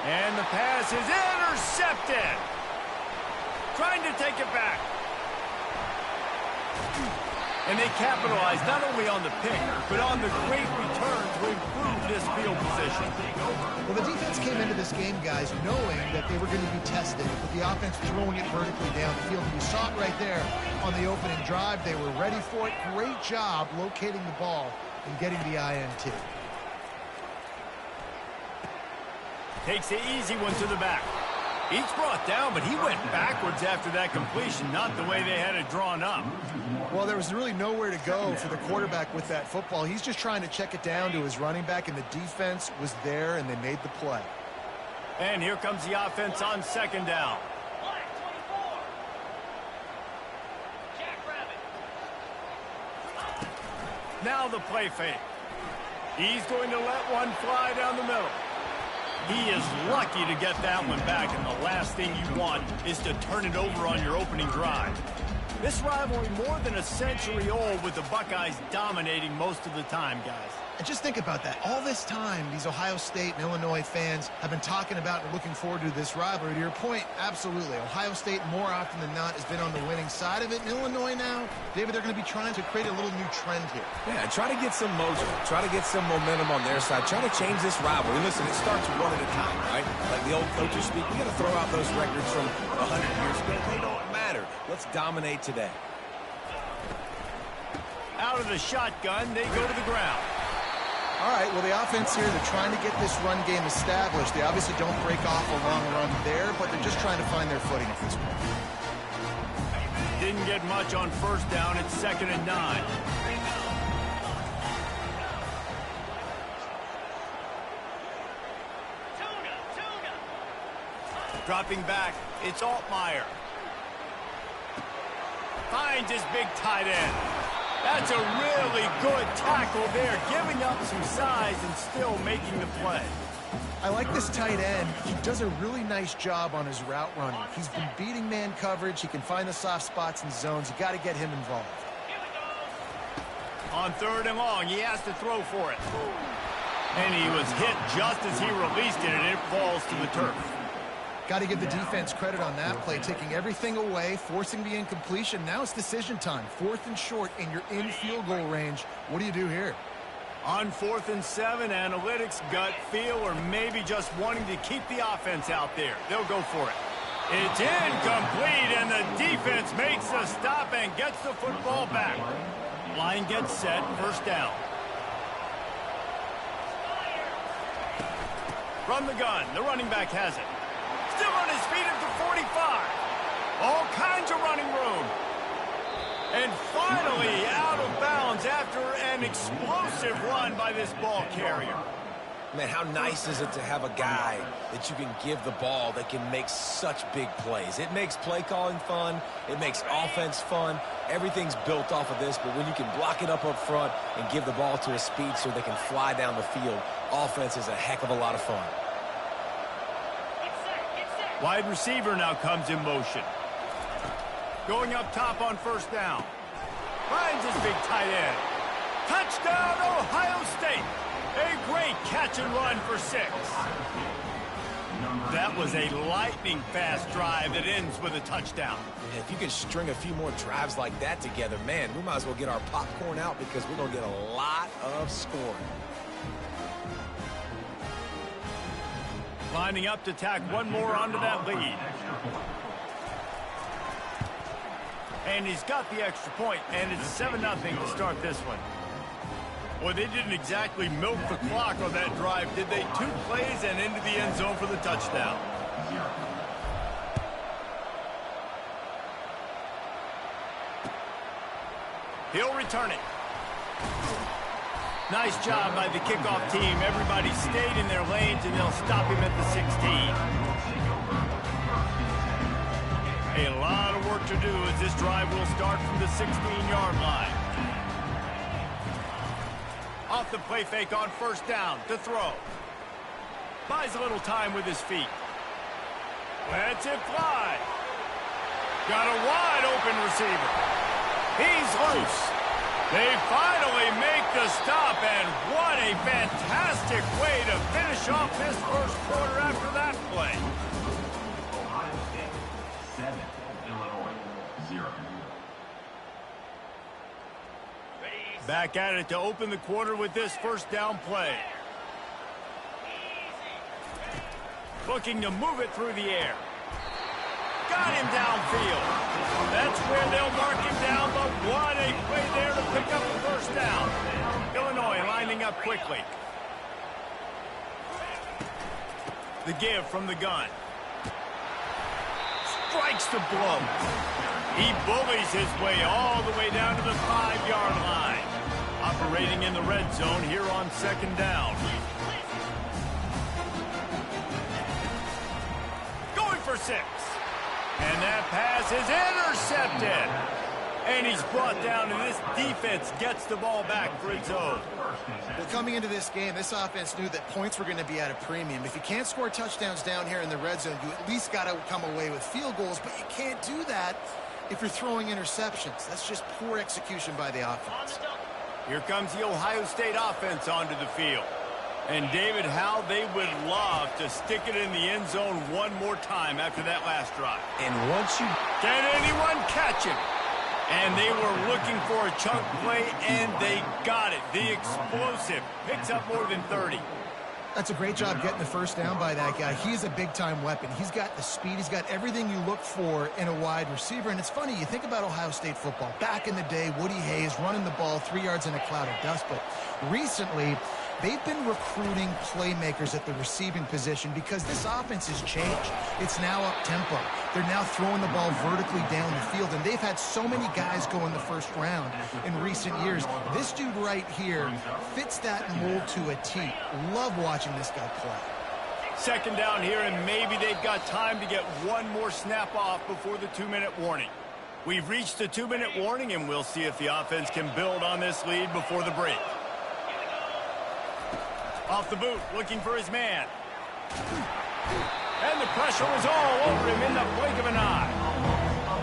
And the pass is intercepted. Trying to take it back. And they capitalize not only on the pick, but on the great return to improve this field position. Well, the defense came into this game, guys, knowing that they were going to be tested with the offense throwing it vertically downfield. And you saw it right there on the opening drive. They were ready for it. Great job locating the ball and getting the INT. Takes the easy one to the back. He's brought down, but he went backwards after that completion, not the way they had it drawn up. Well, there was really nowhere to go for the quarterback with that football. He's just trying to check it down to his running back, and the defense was there, and they made the play. And here comes the offense on 2nd down. Now the play fake. He's going to let one fly down the middle. He is lucky to get that one back, and the last thing you want is to turn it over on your opening drive. This rivalry more than a century old, with the Buckeyes dominating most of the time, guys. And just think about that. All this time, these Ohio State and Illinois fans have been talking about and looking forward to this rivalry. To your point, absolutely. Ohio State, more often than not, has been on the winning side of it. In Illinois now, David, they're going to be trying to create a little new trend here. Yeah, try to get some mojo. Try to get some momentum on their side. Try to change this rivalry. Listen, it starts one at a time, right? Like the old coaches speak, we got to throw out those records from 100 years ago. They don't matter. Let's dominate today. Out of the shotgun, they go to the ground. All right, well, the offense here, they're trying to get this run game established. They obviously don't break off a long run there, but they're just trying to find their footing at this point. Didn't get much on 1st down. It's 2nd and 9. Dropping back, it's Altmaier. Finds his big tight end. That's a really good tackle there, giving up some size and still making the play. I like this tight end. He does a really nice job on his route running. He's been beating man coverage. He can find the soft spots and zones. You got to get him involved. On 3rd and long, he has to throw for it. And he was hit just as he released it, and it falls to the turf. Got to give the defense credit on that play, taking everything away, forcing the incompletion. Now it's decision time. 4th and short, and you're in field goal range. What do you do here? On 4th and 7, analytics, gut feel, or maybe just wanting to keep the offense out there. They'll go for it. It's incomplete, and the defense makes the stop and gets the football back. Line gets set, first down. From the gun, the running back has it. Still on his feet at the 45. All kinds of running room. And finally out of bounds after an explosive run by this ball carrier. Man, how nice is it to have a guy that you can give the ball that can make such big plays. It makes play calling fun. It makes offense fun. Everything's built off of this, but when you can block it up front and give the ball to a speedster that can fly down the field, offense is a heck of a lot of fun. Wide receiver now comes in motion. Going up top on first down. Finds his big tight end. Touchdown, Ohio State. A great catch and run for 6. That was a lightning-fast drive that ends with a touchdown. If you can string a few more drives like that together, man, we might as well get our popcorn out because we're going to get a lot of scoring. Lining up to tack one more onto that lead. And he's got the extra point, and it's 7-0 to start this one. Boy, they didn't exactly milk the clock on that drive, did they? 2 plays and into the end zone for the touchdown. He'll return it. Nice job by the kickoff team. Everybody stayed in their lanes, and they'll stop him at the 16. A lot of work to do as this drive will start from the 16-yard line. Off the play fake on first down to throw. Buys a little time with his feet. Lets it fly. Got a wide open receiver. He's loose. They finally make the stop, and what a fantastic way to finish off this first quarter after that play. Ohio State 7, Illinois 0. Back at it to open the quarter with this first down play. Looking to move it through the air. Got him downfield. That's where they'll mark him down, but what a play there to pick up the first down. Illinois lining up quickly. The give from the gun. Strikes to blow. He bullies his way all the way down to the 5-yard line. Operating in the red zone here on second down. Going for 6. And that pass is intercepted. And he's brought down, and this defense gets the ball back for its own. Well, coming into this game, this offense knew that points were going to be at a premium. If you can't score touchdowns down here in the red zone, you at least got to come away with field goals, but you can't do that if you're throwing interceptions. That's just poor execution by the offense. Here comes the Ohio State offense onto the field. And, David, how they would love to stick it in the end zone one more time after that last drive. And once you... Can anyone catch him? And they were looking for a chunk play, and they got it. The explosive picks up more than 30. That's a great job getting the first down by that guy. He's a big-time weapon. He's got the speed. He's got everything you look for in a wide receiver. And it's funny, you think about Ohio State football. Back in the day, Woody Hayes running the ball 3 yards in a cloud of dust. But recently, they've been recruiting playmakers at the receiving position because this offense has changed. It's now up-tempo. They're now throwing the ball vertically down the field, and they've had so many guys go in the first round in recent years. This dude right here fits that mold to a T. Love watching this guy play. Second down here, and maybe they've got time to get one more snap off before the 2-minute warning. We've reached the 2-minute warning, and we'll see if the offense can build on this lead before the break. Off the boot, looking for his man. And the pressure was all over him in the blink of an eye.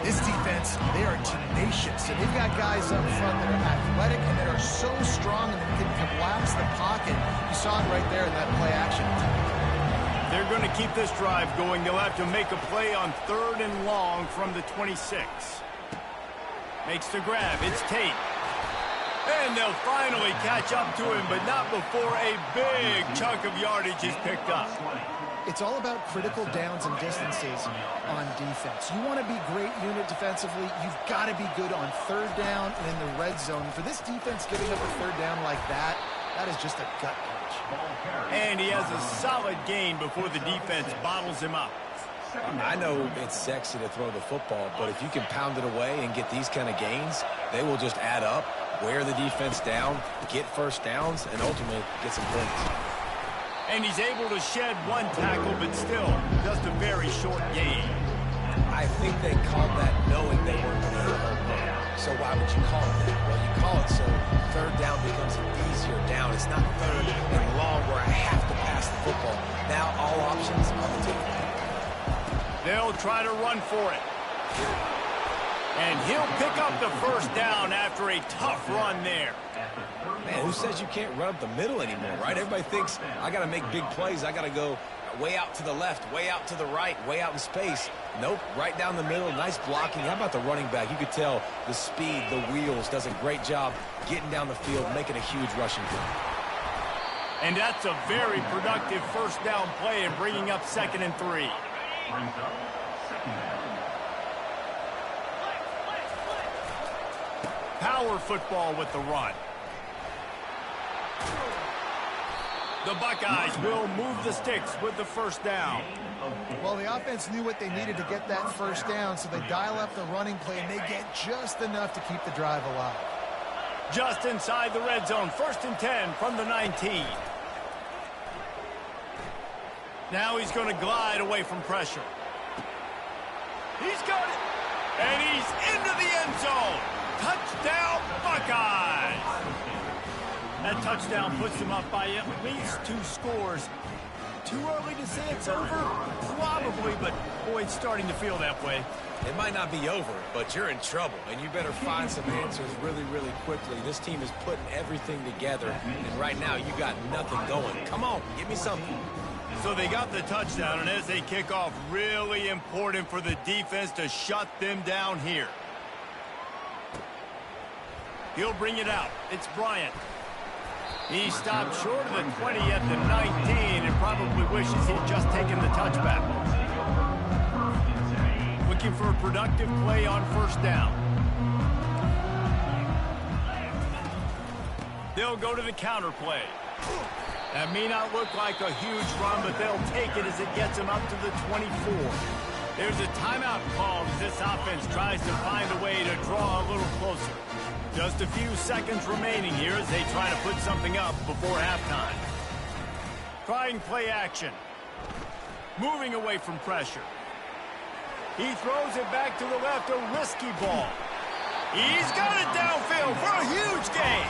This defense, they are tenacious, and they've got guys up front that are athletic and that are so strong and that can collapse the pocket. You saw it right there in that play action. They're going to keep this drive going. They'll have to make a play on 3rd and long from the 26. Makes the grab. It's Tate. And they'll finally catch up to him, but not before a big chunk of yardage is picked up. It's all about critical downs and distances on defense. You want to be great unit defensively, you've got to be good on third down and in the red zone. For this defense giving up a third down like that, that is just a gut punch. And he has a solid gain before the defense bottles him up. I know it's sexy to throw the football, but if you can pound it away and get these kind of gains, they will just add up, wear the defense down, get first downs, and ultimately get some points. And he's able to shed one tackle, but still just a very short gain. I think they called that knowing they weren't going to hit home run. So why would you call it that? Well, you call it so third down becomes an easier down. It's not third and long where I have to pass the football. Now all options on the table. They'll try to run for it. And he'll pick up the first down after a tough run there. Man, who says you can't run up the middle anymore, right? Everybody thinks I got to make big plays. I got to go way out to the left, way out to the right, way out in space. Nope, right down the middle, nice blocking. How about the running back? You could tell the speed, the wheels, does a great job getting down the field, making a huge rushing play. And that's a very productive first down play and bringing up 2nd and 3. Power football with the run. The Buckeyes will move the sticks with the first down. Well, the offense knew what they needed to get that first down, so they dial up the running play, and they get just enough to keep the drive alive. Just inside the red zone, 1st and 10 from the 19. Now he's going to glide away from pressure. He's got it. And he's into the end zone. Touchdown, Buckeyes. That touchdown puts them up by at least 2 scores. Too early to say it's over? Probably, but boy, it's starting to feel that way. It might not be over, but you're in trouble, and you better find some answers really, really quickly. This team is putting everything together, and right now you got nothing going. Come on, give me something. So they got the touchdown, and as they kick off, really important for the defense to shut them down here. He'll bring it out. It's Bryant. He stopped short of the 20 at the 19 and probably wishes he'd just taken the touchback. Looking for a productive play on first down. They'll go to the counter play. That may not look like a huge run, but they'll take it as it gets them up to the 24. There's a timeout called as this offense tries to find a way to draw a little closer. Just a few seconds remaining here as they try to put something up before halftime. Trying play action. Moving away from pressure. He throws it back to the left, a risky ball. He's got it downfield for a huge gain.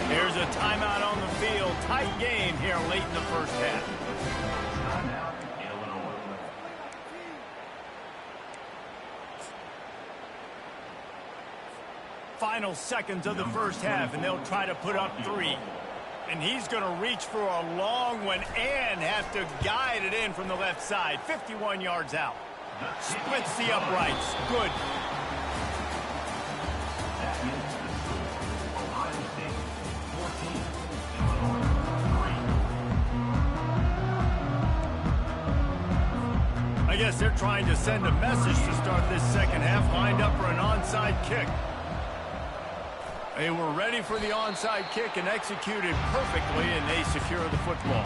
There's a timeout on the field. Tight game here late in the first half. Final seconds of the first half, and they'll try to put up 3. And he's going to reach for a long one and have to guide it in from the left side. 51 yards out. Splits the uprights. Good. I guess they're trying to send a message to start this second half, lined up for an onside kick. They were ready for the onside kick and executed perfectly, and they secure the football.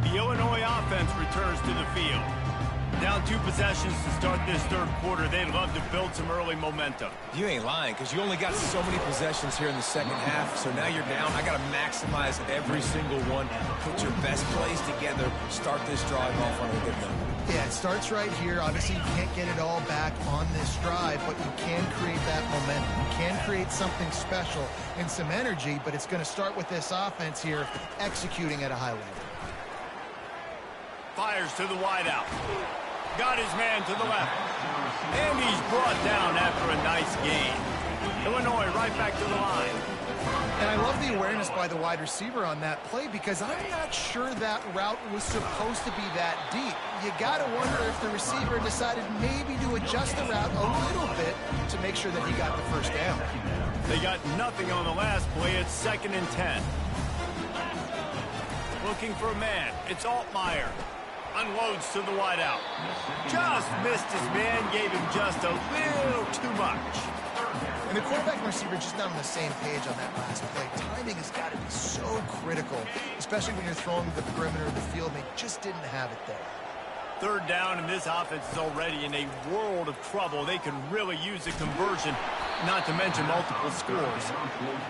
The Illinois offense returns to the field. Down 2 possessions to start this third quarter. They'd love to build some early momentum. You ain't lying, because you only got so many possessions here in the second half, so now you're down. I got to maximize every single one. Put your best plays together. Start this drive off on a good note. Yeah, it starts right here. Obviously, you can't get it all back on this drive, but you can create that momentum. You can create something special and some energy, but it's going to start with this offense here executing at a high level. Fires to the wideout. Got his man to the left. And he's brought down after a nice gain. Illinois right back to the line. And I love the awareness by the wide receiver on that play because I'm not sure that route was supposed to be that deep. You got to wonder if the receiver decided maybe to adjust the route a little bit to make sure that he got the first down. They got nothing on the last play. It's 2nd and 10. Looking for a man. It's Altmaier. Unloads to the wideout. Just missed his man. Gave him just a little too much. And the quarterback and receiver just not on the same page on that last play. Timing has got to be so critical, especially when you're throwing to the perimeter of the field. They just didn't have it there. 3rd down, and this offense is already in a world of trouble. They could really use a conversion, not to mention multiple scores.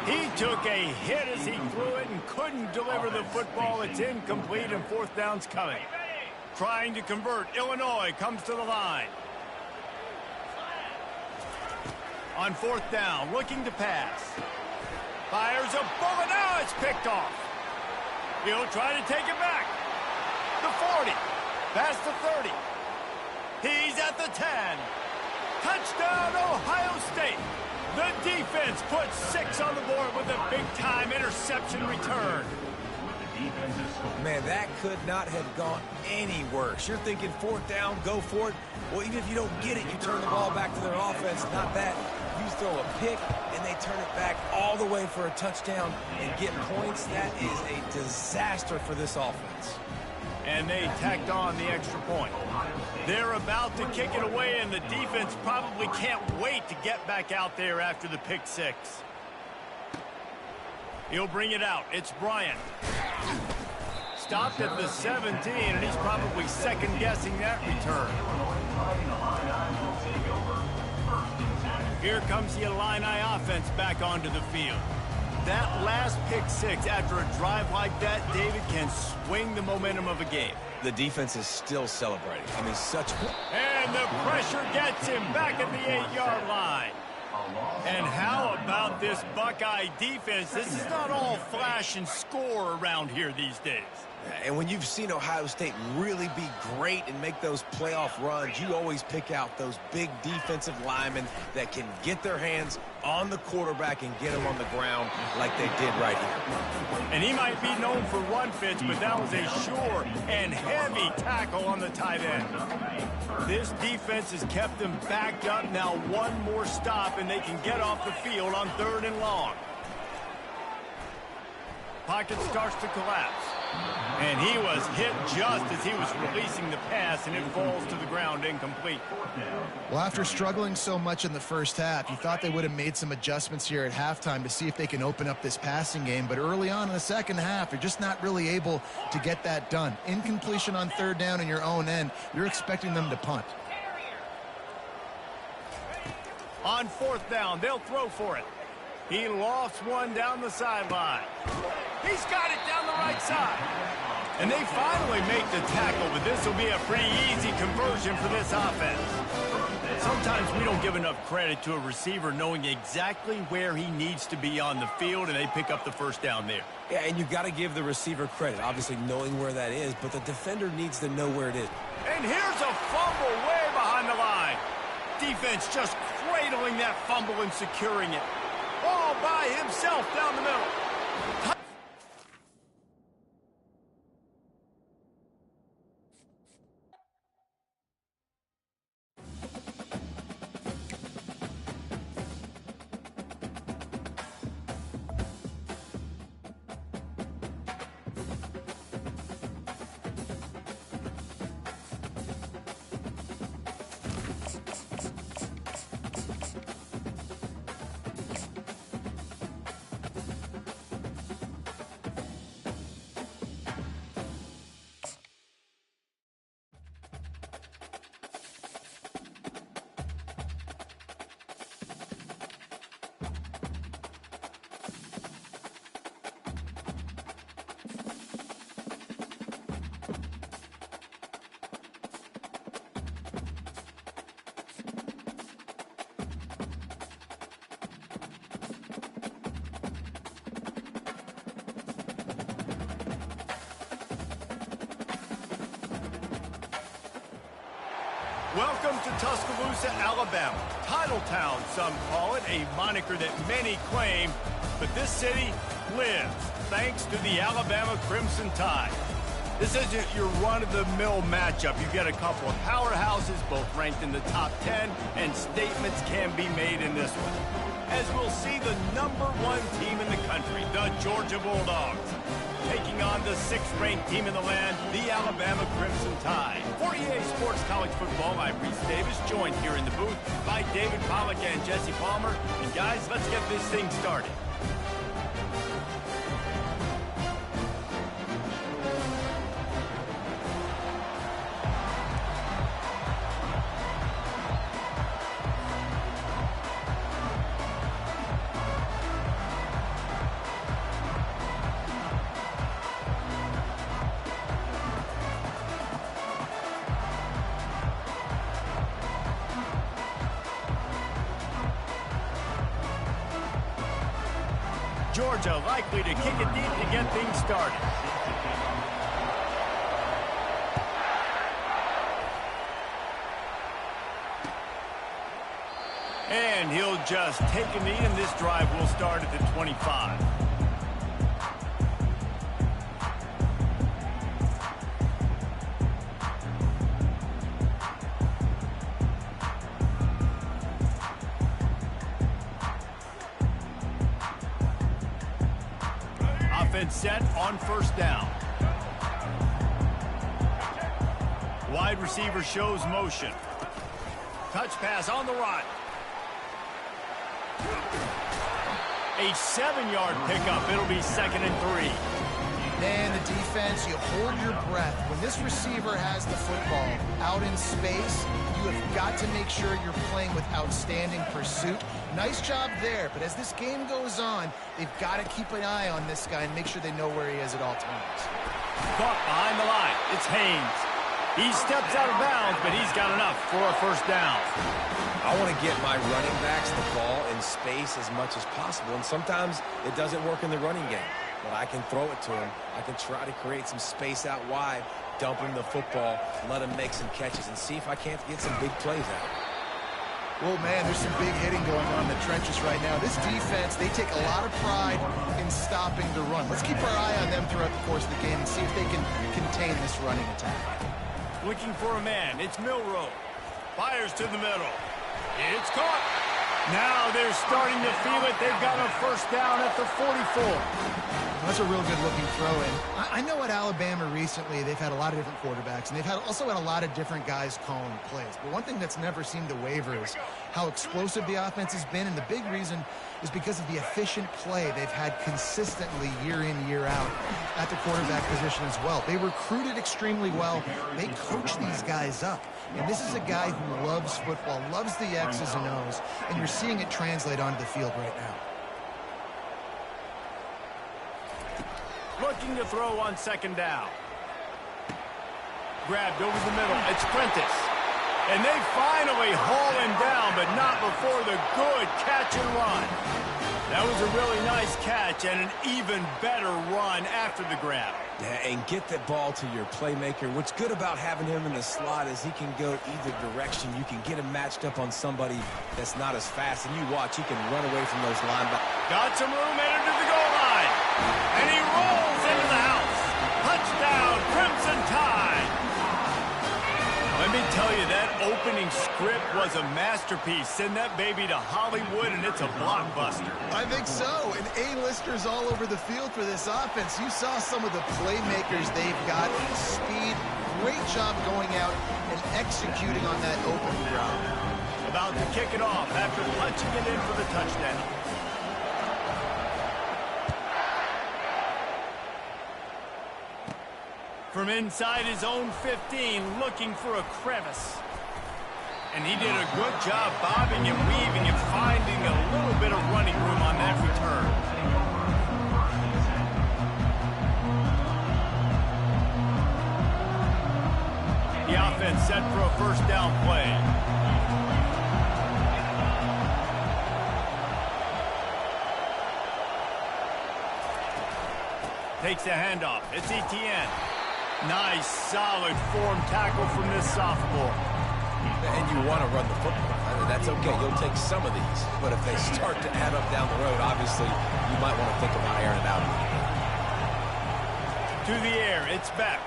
He took a hit as he threw it and couldn't deliver the football. It's incomplete, and 4th down's coming. Trying to convert. Illinois comes to the line. On 4th down, looking to pass. Fires a bullet. Now it's picked off. He'll try to take it back. The 40. Past the 30. He's at the 10. Touchdown, Ohio State. The defense puts 6 on the board with a big-time interception return. Man, that could not have gone any worse. You're thinking 4th down, go for it. Well, even if you don't get it, you turn the ball back to their offense. Not that. You throw a pick, and they turn it back all the way for a touchdown and get points. That is a disaster for this offense. And they tacked on the extra point. They're about to kick it away, and the defense probably can't wait to get back out there after the pick 6. He'll bring it out. It's Bryant. Stopped at the 17, and he's probably second-guessing that return. Here comes the Illini offense back onto the field. That last pick 6 after a drive like that, David, can swing the momentum of a game. The defense is still celebrating. I mean, such... And the pressure gets him back at the 8-yard line. And how about this Buckeye defense? This is not all flash and score around here these days. And when you've seen Ohio State really be great and make those playoff runs, you always pick out those big defensive linemen that can get their hands on the quarterback and get him on the ground like they did right here. And he might be known for run fits, but that was a sure and heavy tackle on the tight end. This defense has kept them backed up. Now one more stop, and they can get off the field on 3rd and long. Pocket starts to collapse. And he was hit just as he was releasing the pass, and it falls to the ground incomplete. Well, after struggling so much in the first half, you thought they would have made some adjustments here at halftime to see if they can open up this passing game. But early on in the second half, they're just not really able to get that done. Incompletion on 3rd down in your own end, you're expecting them to punt. On 4th down, they'll throw for it. He lofts one down the sideline. He's got it down the right side. And they finally make the tackle, but this will be a pretty easy conversion for this offense. Sometimes we don't give enough credit to a receiver knowing exactly where he needs to be on the field, and they pick up the 1st down there. Yeah, and you've got to give the receiver credit, obviously knowing where that is, but the defender needs to know where it is. And here's a fumble way behind the line. Defense just cradling that fumble and securing it. All by himself down the middle. Welcome to Tuscaloosa, Alabama. Titletown, some call it, a moniker that many claim, but this city lives thanks to the Alabama Crimson Tide. This isn't your run-of-the-mill matchup. You get a couple of powerhouses, both ranked in the top 10, and statements can be made in this one. As we'll see the #1 team in the country, the Georgia Bulldogs, taking on the 6th-ranked team in the land, the Alabama Crimson Tide. For EA Sports College Football, I'm Reese Davis, joined here in the booth by David Pollack and Jesse Palmer. And guys, let's get this thing started. Georgia likely to kick it deep to get things started. And he'll just take a knee, and this drive will start at the 25. Offense set on first down. Wide receiver shows motion. Touch pass on the run. A 7-yard pickup. It'll be 2nd and 3. Man, the defense, you hold your breath. When this receiver has the football out in space, you have got to make sure you're playing with outstanding pursuit. Nice job there, but as this game goes on, they've got to keep an eye on this guy and make sure they know where he is at all times. Caught behind the line. It's Haynes. He steps out of bounds, but he's got enough for a first down. I want to get my running backs the ball in space as much as possible, and sometimes it doesn't work in the running game. But I can throw it to him. I can try to create some space out wide, dump him the football, let him make some catches, and see if I can't get some big plays out. Oh, man, there's some big hitting going on in the trenches right now. This defense, they take a lot of pride in stopping the run. Let's keep our eye on them throughout the course of the game and see if they can contain this running attack. Looking for a man. It's Milroe. Fires to the middle. It's caught. Now they're starting to feel it. They've got a first down at the 44. That's a real good-looking throw-in. I know at Alabama recently they've had a lot of different quarterbacks, and they've also had a lot of different guys calling plays. But one thing that's never seemed to waver is how explosive the offense has been, and the big reason is because of the efficient play they've had consistently year in, year out at the quarterback position as well. They recruited extremely well. They coach these guys up. And this is a guy who loves football, loves the X's and O's, and you're seeing it translate onto the field right now. Looking to throw on 2nd down. Grabbed over the middle. It's Prentice. And they finally haul him down, but not before the good catch and run. That was a really nice catch and an even better run after the grab. Yeah, and get the ball to your playmaker. What's good about having him in the slot is he can go either direction. You can get him matched up on somebody that's not as fast, and you watch, he can run away from those linebackers. Got some room, headed to the goal line. And he rolls into the house. Touchdown, Crimson Tide. Let me tell you, that opening script was a masterpiece. Send that baby to Hollywood, and it's a blockbuster. I think so, and A-listers all over the field for this offense. You saw some of the playmakers they've got, speed, great job going out and executing on that opening route. About to kick it off after punching it in for the touchdown. From inside his own 15, looking for a crevice. And he did a good job bobbing and weaving and finding a little bit of running room on that return. The offense set for a first down play. Takes the handoff. It's Etienne. Nice, solid form tackle from this sophomore. and you want to run the football. I mean, that's okay. You'll take some of these. But if they start to add up down the road, obviously, you might want to think about airing it out. To the air, it's Beck.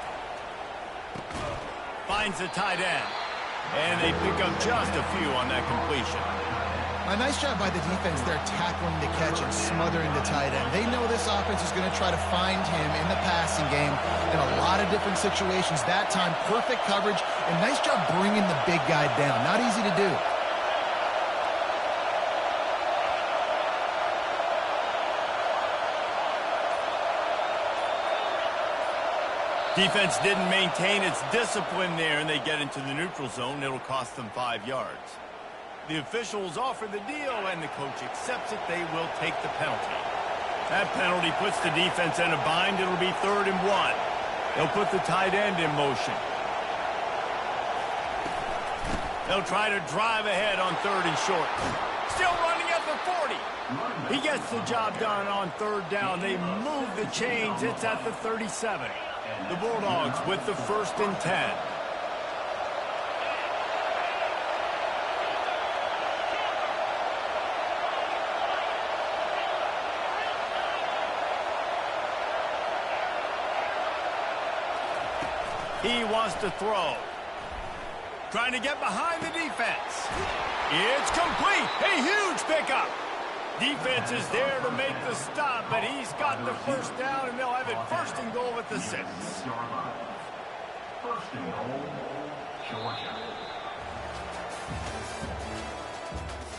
Finds the tight end. And they pick up just a few on that completion. A nice job by the defense there, tackling the catch and smothering the tight end. They know this offense is going to try to find him in the passing game in a lot of different situations. That time, perfect coverage, and nice job bringing the big guy down. Not easy to do. Defense didn't maintain its discipline there, and they get into the neutral zone. It'll cost them 5 yards. The officials offer the deal, and the coach accepts it. They will take the penalty. That penalty puts the defense in a bind. It'll be 3rd and 1. They'll put the tight end in motion. They'll try to drive ahead on 3rd and short. Still running at the 40. He gets the job done on 3rd down. They move the chains. It's at the 37. The Bulldogs with the 1st and 10. He wants to throw. Trying to get behind the defense. It's complete. A huge pickup. Defense is there to make the stop, but he's got the 1st down, and they'll have it 1st and goal at the 6. 1st and goal, Georgia.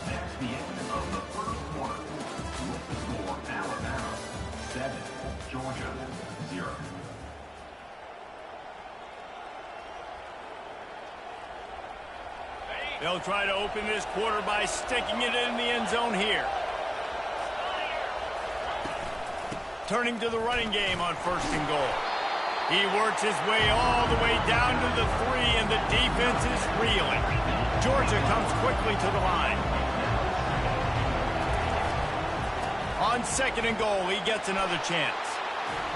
That's the end of the 1st quarter. With the score, Alabama 7, Georgia 0. They'll try to open this quarter by sticking it in the end zone here. Turning to the running game on 1st and goal. He works his way all the way down to the 3, and the defense is reeling. Georgia comes quickly to the line. On 2nd and goal, he gets another chance.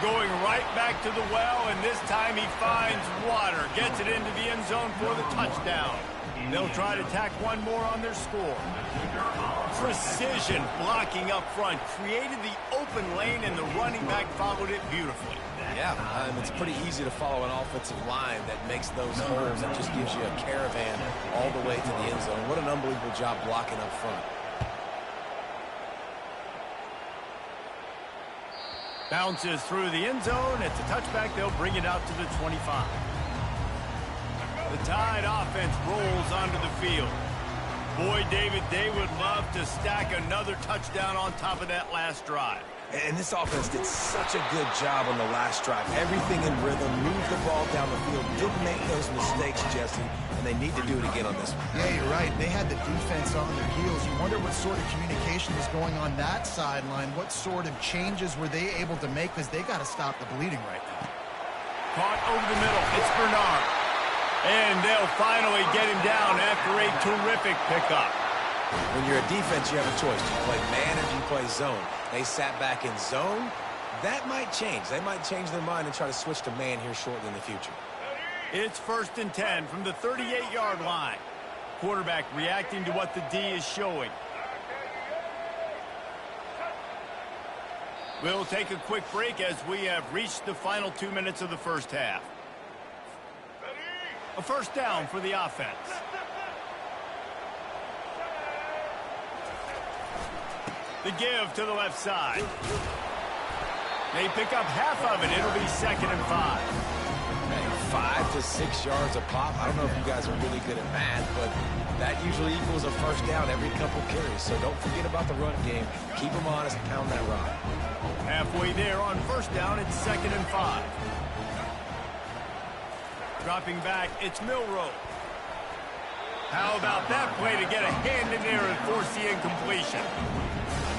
Going right back to the well, and this time he finds water. Gets it into the end zone for the touchdown. They'll try to tack one more on their score. Precision blocking up front. Created the open lane, and the running back followed it beautifully. Yeah, it's pretty easy to follow an offensive line that makes those holes and just gives you a caravan all the way to the end zone. What an unbelievable job blocking up front. Bounces through the end zone. It's a touchback. They'll bring it out to the 25. The Tide offense rolls onto the field. Boy, David, they would love to stack another touchdown on top of that last drive. And this offense did such a good job on the last drive. Everything in rhythm, moved the ball down the field, didn't make those mistakes, Jesse, and they need to do it again on this one. Yeah, you're right. They had the defense on their heels. You wonder what sort of communication was going on that sideline. What sort of changes were they able to make, because they got to stop the bleeding right now. Caught over the middle. It's Bernard. And they'll finally get him down after a terrific pickup. When you're a defense, you have a choice. Do you play man or do you play zone? They sat back in zone. That might change. They might change their mind and try to switch to man here shortly in the future. It's 1st and 10 from the 38-yard line. Quarterback reacting to what the D is showing. We'll take a quick break as we have reached the final 2 minutes of the 1st half. A 1st down for the offense. The give to the left side. They pick up half of it. It'll be 2nd and 5. Man, 5 to 6 yards a pop. I don't know if you guys are really good at math, but that usually equals a 1st down every couple carries. So don't forget about the run game. Keep them honest and pound that rock. Halfway there on 1st down, it's 2nd and 5. Dropping back, it's Milroe. How about that play to get a hand in there and force the incompletion?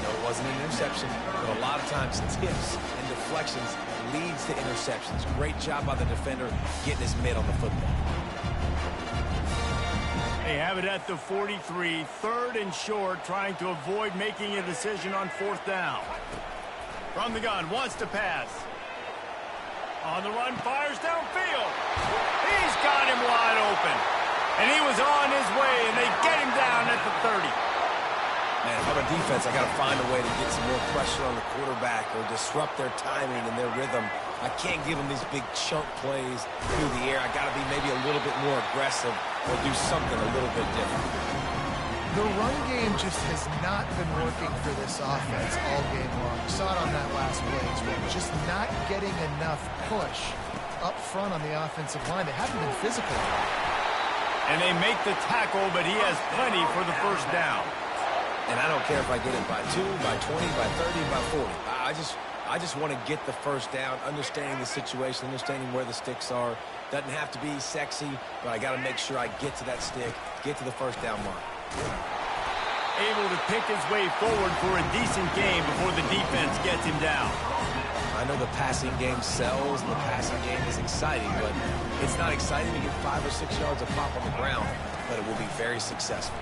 No, it wasn't an interception, but a lot of times tips and deflections leads to interceptions. Great job by the defender getting his mitt on the football. They have it at the 43, 3rd and short, trying to avoid making a decision on 4th down. From the gun, wants to pass. On the run, fires downfield. He's got him wide open. And he was on his way, and they get him down at the 30. Man, if I'm a defense, I got to find a way to get some more pressure on the quarterback or disrupt their timing and their rhythm. I can't give them these big chunk plays through the air. I got to be maybe a little bit more aggressive or do something a little bit different. The run game just has not been working for this offense all game long. You saw it on that last play as well. Just not getting enough push up front on the offensive line. They haven't been physical. And they make the tackle, but he has plenty for the first down. And I don't care if I get it by 2, by 20, by 30, by 40. I just want to get the first down, understanding the situation, understanding where the sticks are. Doesn't have to be sexy, but I got to make sure I get to that stick, get to the first down mark. Able to pick his way forward for a decent game before the defense gets him down. I know the passing game sells and the passing game is exciting, but it's not exciting to get 5 or 6 yards of pop on the ground, but it will be very successful.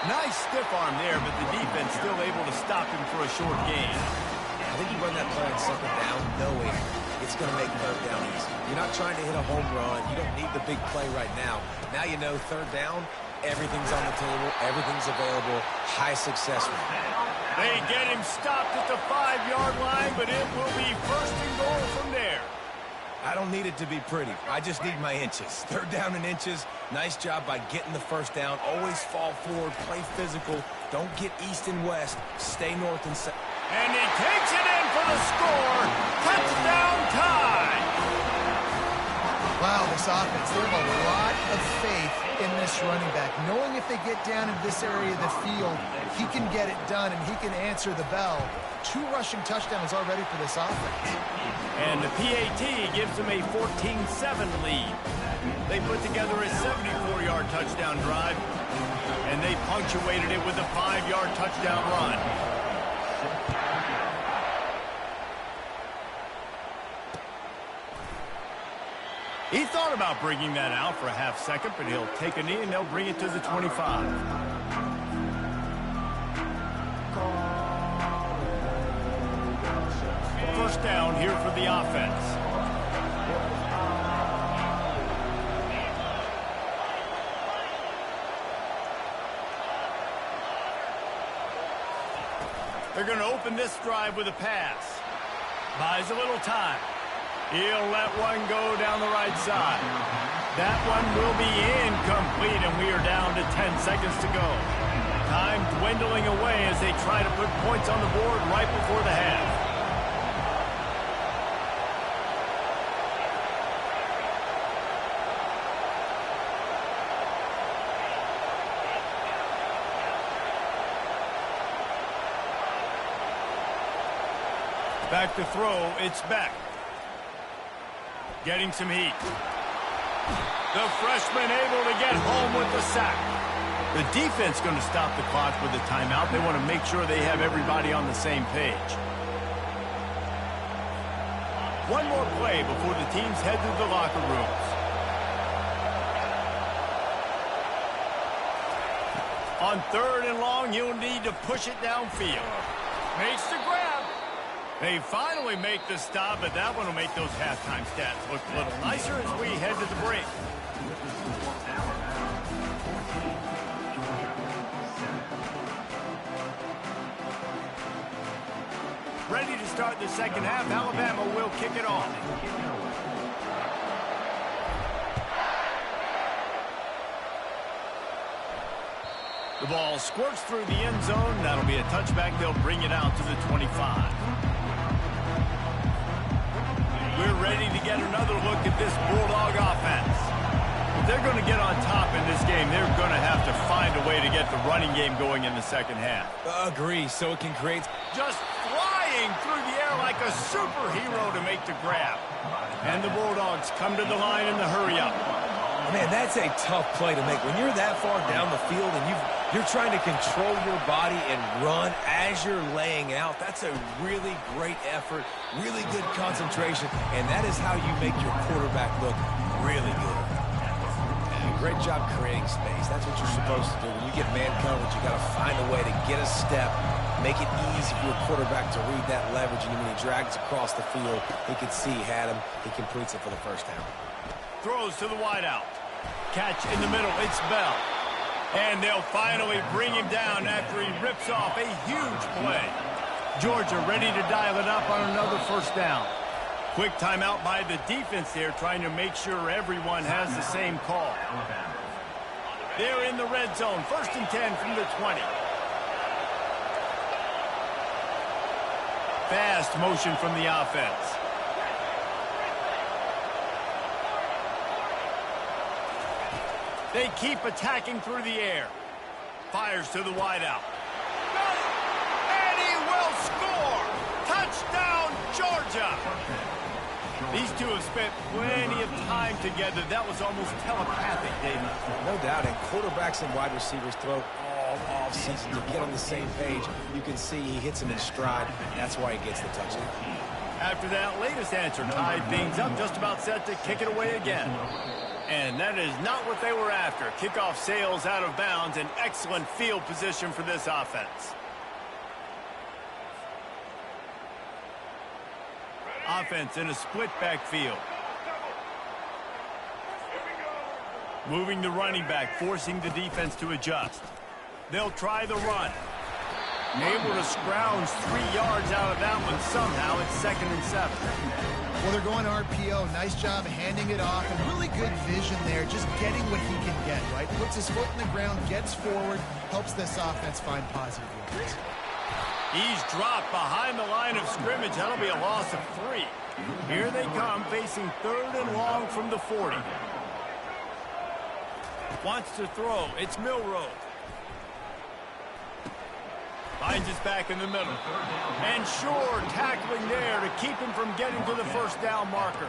Nice stiff arm there, but the defense still able to stop him for a short gain. I think you run that play on second down knowing it's going to make third down easy. You're not trying to hit a home run. You don't need the big play right now. Now you know third down, everything's on the table, everything's available, high success rate. They get him stopped at the 5-yard line, but it will be first and goal from there. I don't need it to be pretty. I just need my inches. Third down and inches. Nice job by getting the first down. Always fall forward, play physical. Don't get east and west. Stay north and south. And he takes it in for the score. Touchdown tie. Wow, this offense, they have a lot of faith in this running back, knowing if they get down in this area of the field, he can get it done and he can answer the bell. 2 rushing touchdowns already for this offense. And the PAT gives them a 14-7 lead. They put together a 74-yard touchdown drive, and they punctuated it with a 5-yard touchdown run. He thought about bringing that out for a half second, but he'll take a knee and they'll bring it to the 25. First down here for the offense. They're going to open this drive with a pass. Buys a little time. He'll let one go down the right side. That one will be incomplete, and we are down to 10 seconds to go. Time dwindling away as they try to put points on the board right before the half. Back to throw, it's Beck. Getting some heat. The freshman able to get home with the sack. The defense going to stop the clock with a timeout. They want to make sure they have everybody on the same page. One more play before the teams head to the locker rooms. On 3rd and long, you'll need to push it downfield. Makes the grab. They finally make the stop, but that one will make those halftime stats look a little nicer as we head to the break. Ready to start the second half. Alabama will kick it off. The ball squirts through the end zone. That'll be a touchback. They'll bring it out to the 25. We're ready to get another look at this Bulldog offense. If they're going to get on top in this game, they're going to have to find a way to get the running game going in the second half. Agree, so it can create... Just flying through the air like a superhero to make the grab. And the Bulldogs come to the line in the hurry-up. Man, that's a tough play to make. When you're that far down the field and you're trying to control your body and run as you're laying out, that's a really great effort, really good concentration, and that is how you make your quarterback look really good. Great job creating space. That's what you're supposed to do. When you get man coverage, you got to find a way to get a step, make it easy for your quarterback to read that leverage, and when he drags across the field, he could see he had him. He completes it for the first down. throws to the wideout. Catch in the middle, it's Bell. And they'll finally bring him down after he rips off a huge play. Georgia ready to dial it up on another first down. Quick timeout by the defense there, trying to make sure everyone has the same call. They're in the red zone, 1st and 10 from the 20. Fast motion from the offense. They keep attacking through the air. Fires to the wideout. And he will score! Touchdown, Georgia! These two have spent plenty of time together. That was almost telepathic, David. No doubt, and quarterbacks and wide receivers throw all off-season to get on the same page. You can see he hits him in stride. That's why he gets the touchdown. After that latest answer, tied things up, just about set to kick it away again. And that is not what they were after. Kickoff sails out of bounds, an excellent field position for this offense. Offense in a split backfield. Moving the running back, forcing the defense to adjust. They'll try the run. Able to scrounge 3 yards out of that one somehow. It's 2nd and 7. Well, they're going RPO. Nice job handing it off, and really good vision there, just getting what he can get, right? Puts his foot in the ground, gets forward, helps this offense find positive yards. He's dropped behind the line of scrimmage. That'll be a loss of 3. Here they come, facing 3rd and long from the 40. Wants to throw. It's Milroe. Finds his back in the middle. And Shore tackling there to keep him from getting to the first down marker.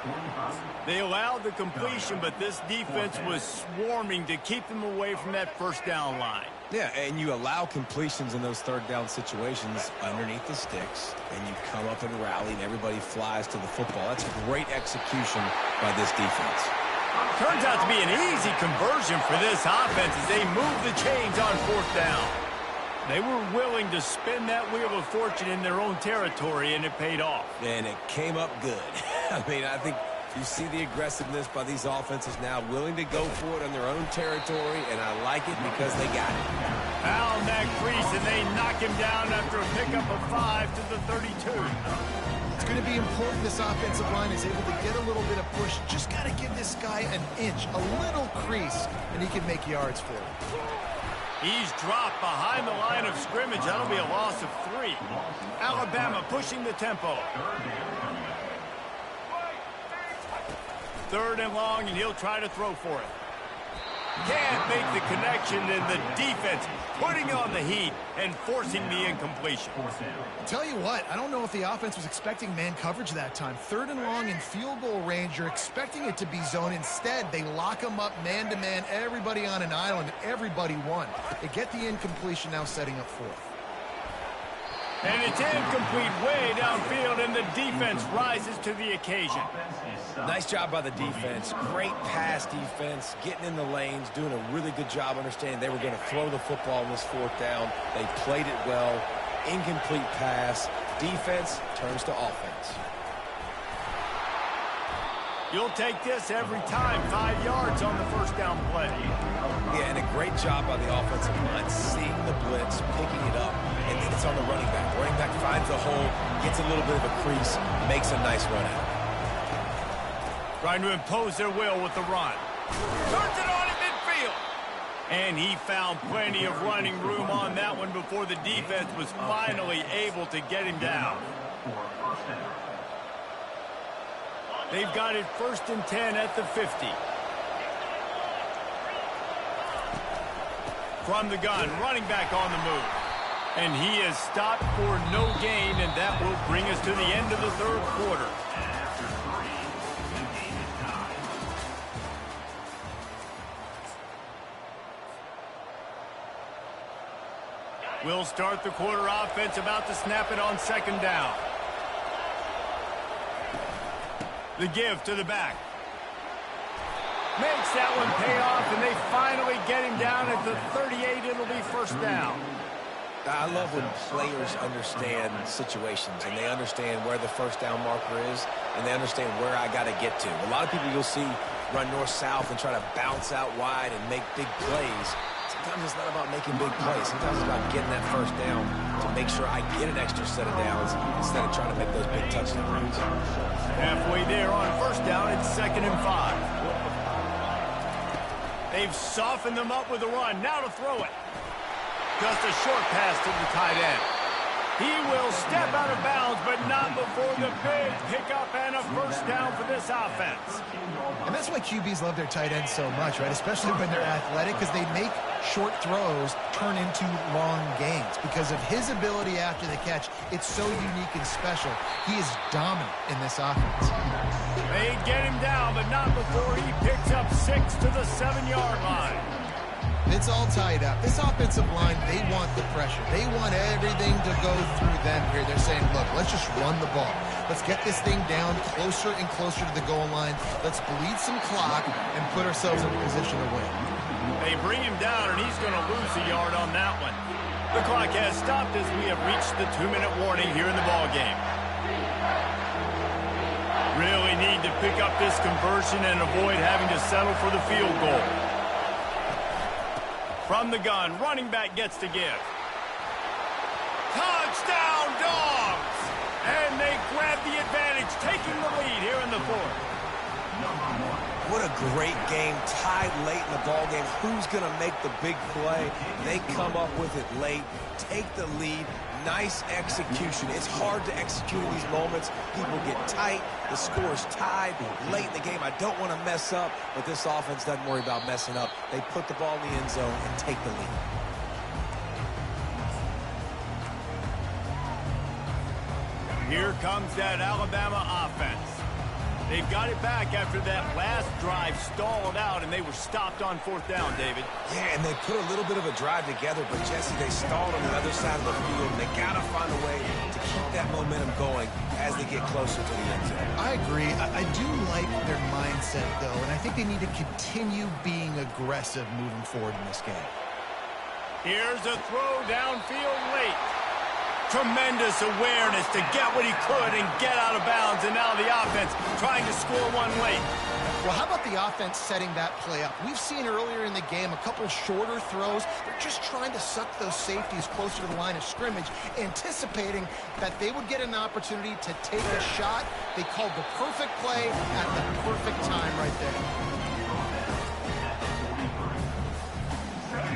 They allowed the completion, but this defense was swarming to keep them away from that first down line. Yeah, and you allow completions in those 3rd down situations underneath the sticks, and you come up and rally, and everybody flies to the football. That's great execution by this defense. Turns out to be an easy conversion for this offense as they move the chains on 4th down. They were willing to spin that wheel of fortune in their own territory, and it paid off. And it came up good. I mean, I think you see the aggressiveness by these offenses now, willing to go for it on their own territory, and I like it because they got it. Found that crease, and they knock him down after a pickup of 5 to the 32. It's going to be important this offensive line is able to get a little bit of push. Just got to give this guy an inch, a little crease, and he can make yards for it. He's dropped behind the line of scrimmage. That'll be a loss of 3. Alabama pushing the tempo. 3rd and long, and he'll try to throw for it. Can't make the connection, and the defense putting on the heat and forcing the incompletion. Tell you what, I don't know if the offense was expecting man coverage that time. 3rd and long in field goal range, you're expecting it to be zone. Instead, they lock them up man-to-man, everybody on an island, everybody won. They get the incompletion, now setting up 4th. And it's incomplete way downfield, and the defense rises to the occasion. Nice job by the defense. Great pass defense, getting in the lanes, doing a really good job understanding they were going to throw the football on this 4th down. They played it well. Incomplete pass. Defense turns to offense. You'll take this every time. 5 yards on the first down play. Yeah, and a great job by the offensive line, seeing the blitz, picking it up, and then it's on the running back. Running back finds a hole, gets a little bit of a crease, makes a nice run out. Trying to impose their will with the run. Turns it on in midfield. And he found plenty of running room on that one before the defense was finally able to get him down. They've got it 1st and 10 at the 50. From the gun, running back on the move. And he is stopped for no gain, and that will bring us to the end of the 3rd quarter. We'll start the quarter. Offense about to snap it on 2nd down. The give to the back. Makes that one pay off, and they finally get him down at the 38. It'll be 1st down. I love when players understand situations, and they understand where the 1st down marker is, and they understand where I got to get to. A lot of people you'll see run north-south and try to bounce out wide and make big plays. Sometimes it's not about making big plays. Sometimes it's about getting that first down to make sure I get an extra set of downs instead of trying to make those big touchdown runs. Halfway there on first down, it's 2nd and 5. They've softened them up with a run. Now to throw it. Just a short pass to the tight end. He will step out of bounds, but not before the big pickup and a first down for this offense. And that's why QBs love their tight ends so much, right? Especially when they're athletic, because they make short throws turn into long gains. Because of his ability after the catch, it's so unique and special. He is dominant in this offense. They get him down, but not before he picks up 6 to the 7-yard line. It's all tied up. This offensive line, they want the pressure. They want everything to go through them here. They're saying, look, let's just run the ball. Let's get this thing down closer and closer to the goal line. Let's bleed some clock and put ourselves in a position to win. They bring him down, and he's going to lose a yard on that one. The clock has stopped as we have reached the 2-minute warning here in the ballgame. Really need to pick up this conversion and avoid having to settle for the field goal. From the gun, running back gets to give. Touchdown, Dogs! And they grab the advantage, taking the lead here in the 4th. What a great game, tied late in the ball game. Who's going to make the big play? They come up with it late, take the lead. Nice execution. It's hard to execute in these moments. People get tight. The score's tied late in the game. I don't want to mess up, but this offense doesn't worry about messing up. They put the ball in the end zone and take the lead. Here comes that Alabama offense. They've got it back after that last drive stalled out, and they were stopped on 4th down, David. Yeah, and they put a little bit of a drive together, but, Jesse, they stalled on the other side of the field. They got to find a way to keep that momentum going as they get closer to the end zone. I agree. I do like their mindset, though, and I think they need to continue being aggressive moving forward in this game. Here's a throw downfield late. Tremendous awareness to get what he could and get out of bounds, and now the offense trying to score one late. Well, how about the offense setting that play up? We've seen earlier in the game a couple shorter throws. They're just trying to suck those safeties closer to the line of scrimmage, anticipating that they would get an opportunity to take a shot. They called the perfect play at the perfect time right there.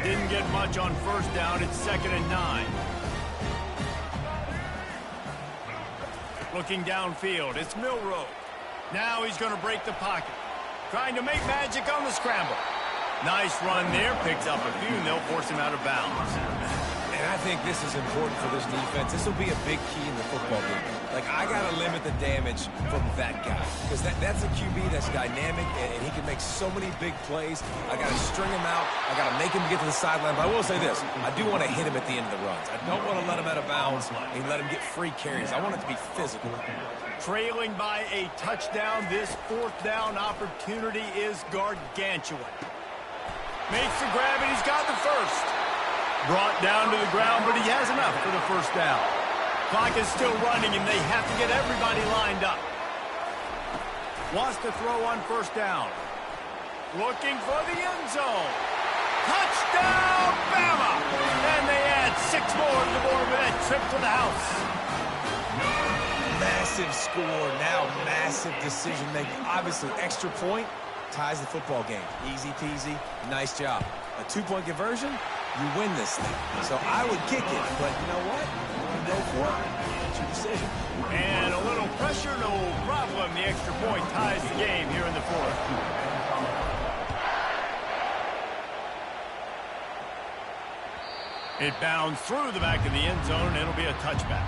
Didn't get much on first down. It's 2nd and 9. Looking downfield, it's Milroe. Now he's going to break the pocket. Trying to make magic on the scramble. Nice run there, picks up a few, and they'll force him out of bounds. And I think this is important for this defense. This will be a big key in the football game. Like, I got to limit the damage from that guy. Because that's a QB that's dynamic, and he can make so many big plays. I got to string him out. I got to make him get to the sideline. But I will say this. I do want to hit him at the end of the runs. I don't want to let him out of bounds and let him get free carries. I want it to be physical. Trailing by a touchdown, this 4th down opportunity is gargantuan. Makes the grab, and he's got the first. Brought down to the ground, but he has enough for the first down. Clock is still running, and they have to get everybody lined up. Wants to throw on first down. Looking for the end zone. Touchdown, Bama! And they add 6 more to the board with that trip to the house. Massive score, now massive decision-making. Obviously, extra point ties the football game. Easy peasy, nice job. A 2-point conversion, you win this thing. So I would kick it, but you know what? You want to go for it? It's your decision. And a little pressure, no problem. The extra point ties the game here in the 4th. It bounds through the back of the end zone, and it'll be a touchback.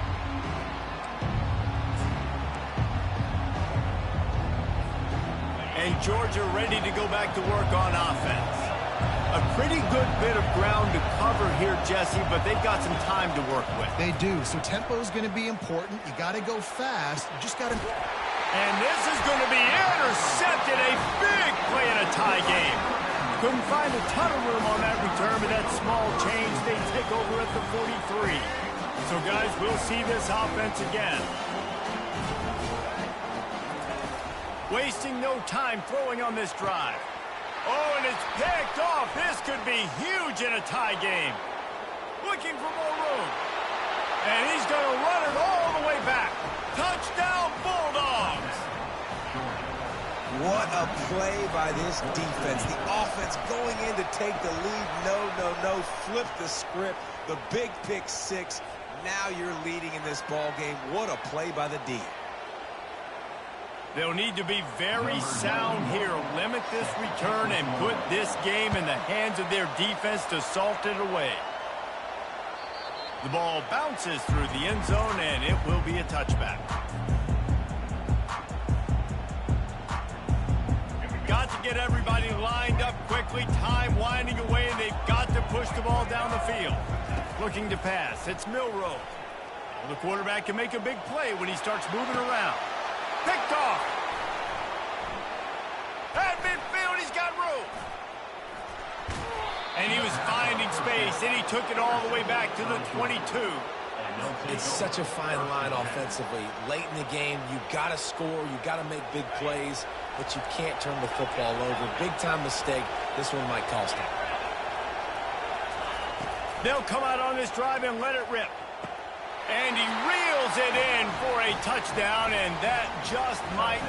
And Georgia ready to go back to work on offense. A pretty good bit of ground to cover here, Jesse, but they've got some time to work with. They do. So tempo is going to be important. You got to go fast. You just got to... And this is going to be intercepted. A big play in a tie game. Couldn't find a ton of room on that return, but that small change, they take over at the 43. So, guys, we'll see this offense again. Wasting no time throwing on this drive. Oh, and it's picked off. This could be huge in a tie game. Looking for more room. And he's going to run it all the way back. Touchdown, Bulldogs! What a play by this defense. The offense going in to take the lead. No. Flip the script. The big pick six. Now you're leading in this ball game. What a play by the D. They'll need to be very sound here. Limit this return and put this game in the hands of their defense to salt it away. The ball bounces through the end zone, and it will be a touchback. Got to get everybody lined up quickly. Time winding away, and they've got to push the ball down the field. Looking to pass. It's Milrow. The quarterback can make a big play when he starts moving around. Picked off. At midfield, he's got room. And he was finding space, and he took it all the way back to the 22. It's such a fine line offensively. Late in the game, you got to score, you got to make big plays, but you can't turn the football over. Big-time mistake. This one might cost him. They'll come out on this drive and let it rip. And he reels it in for a touchdown, and that just might...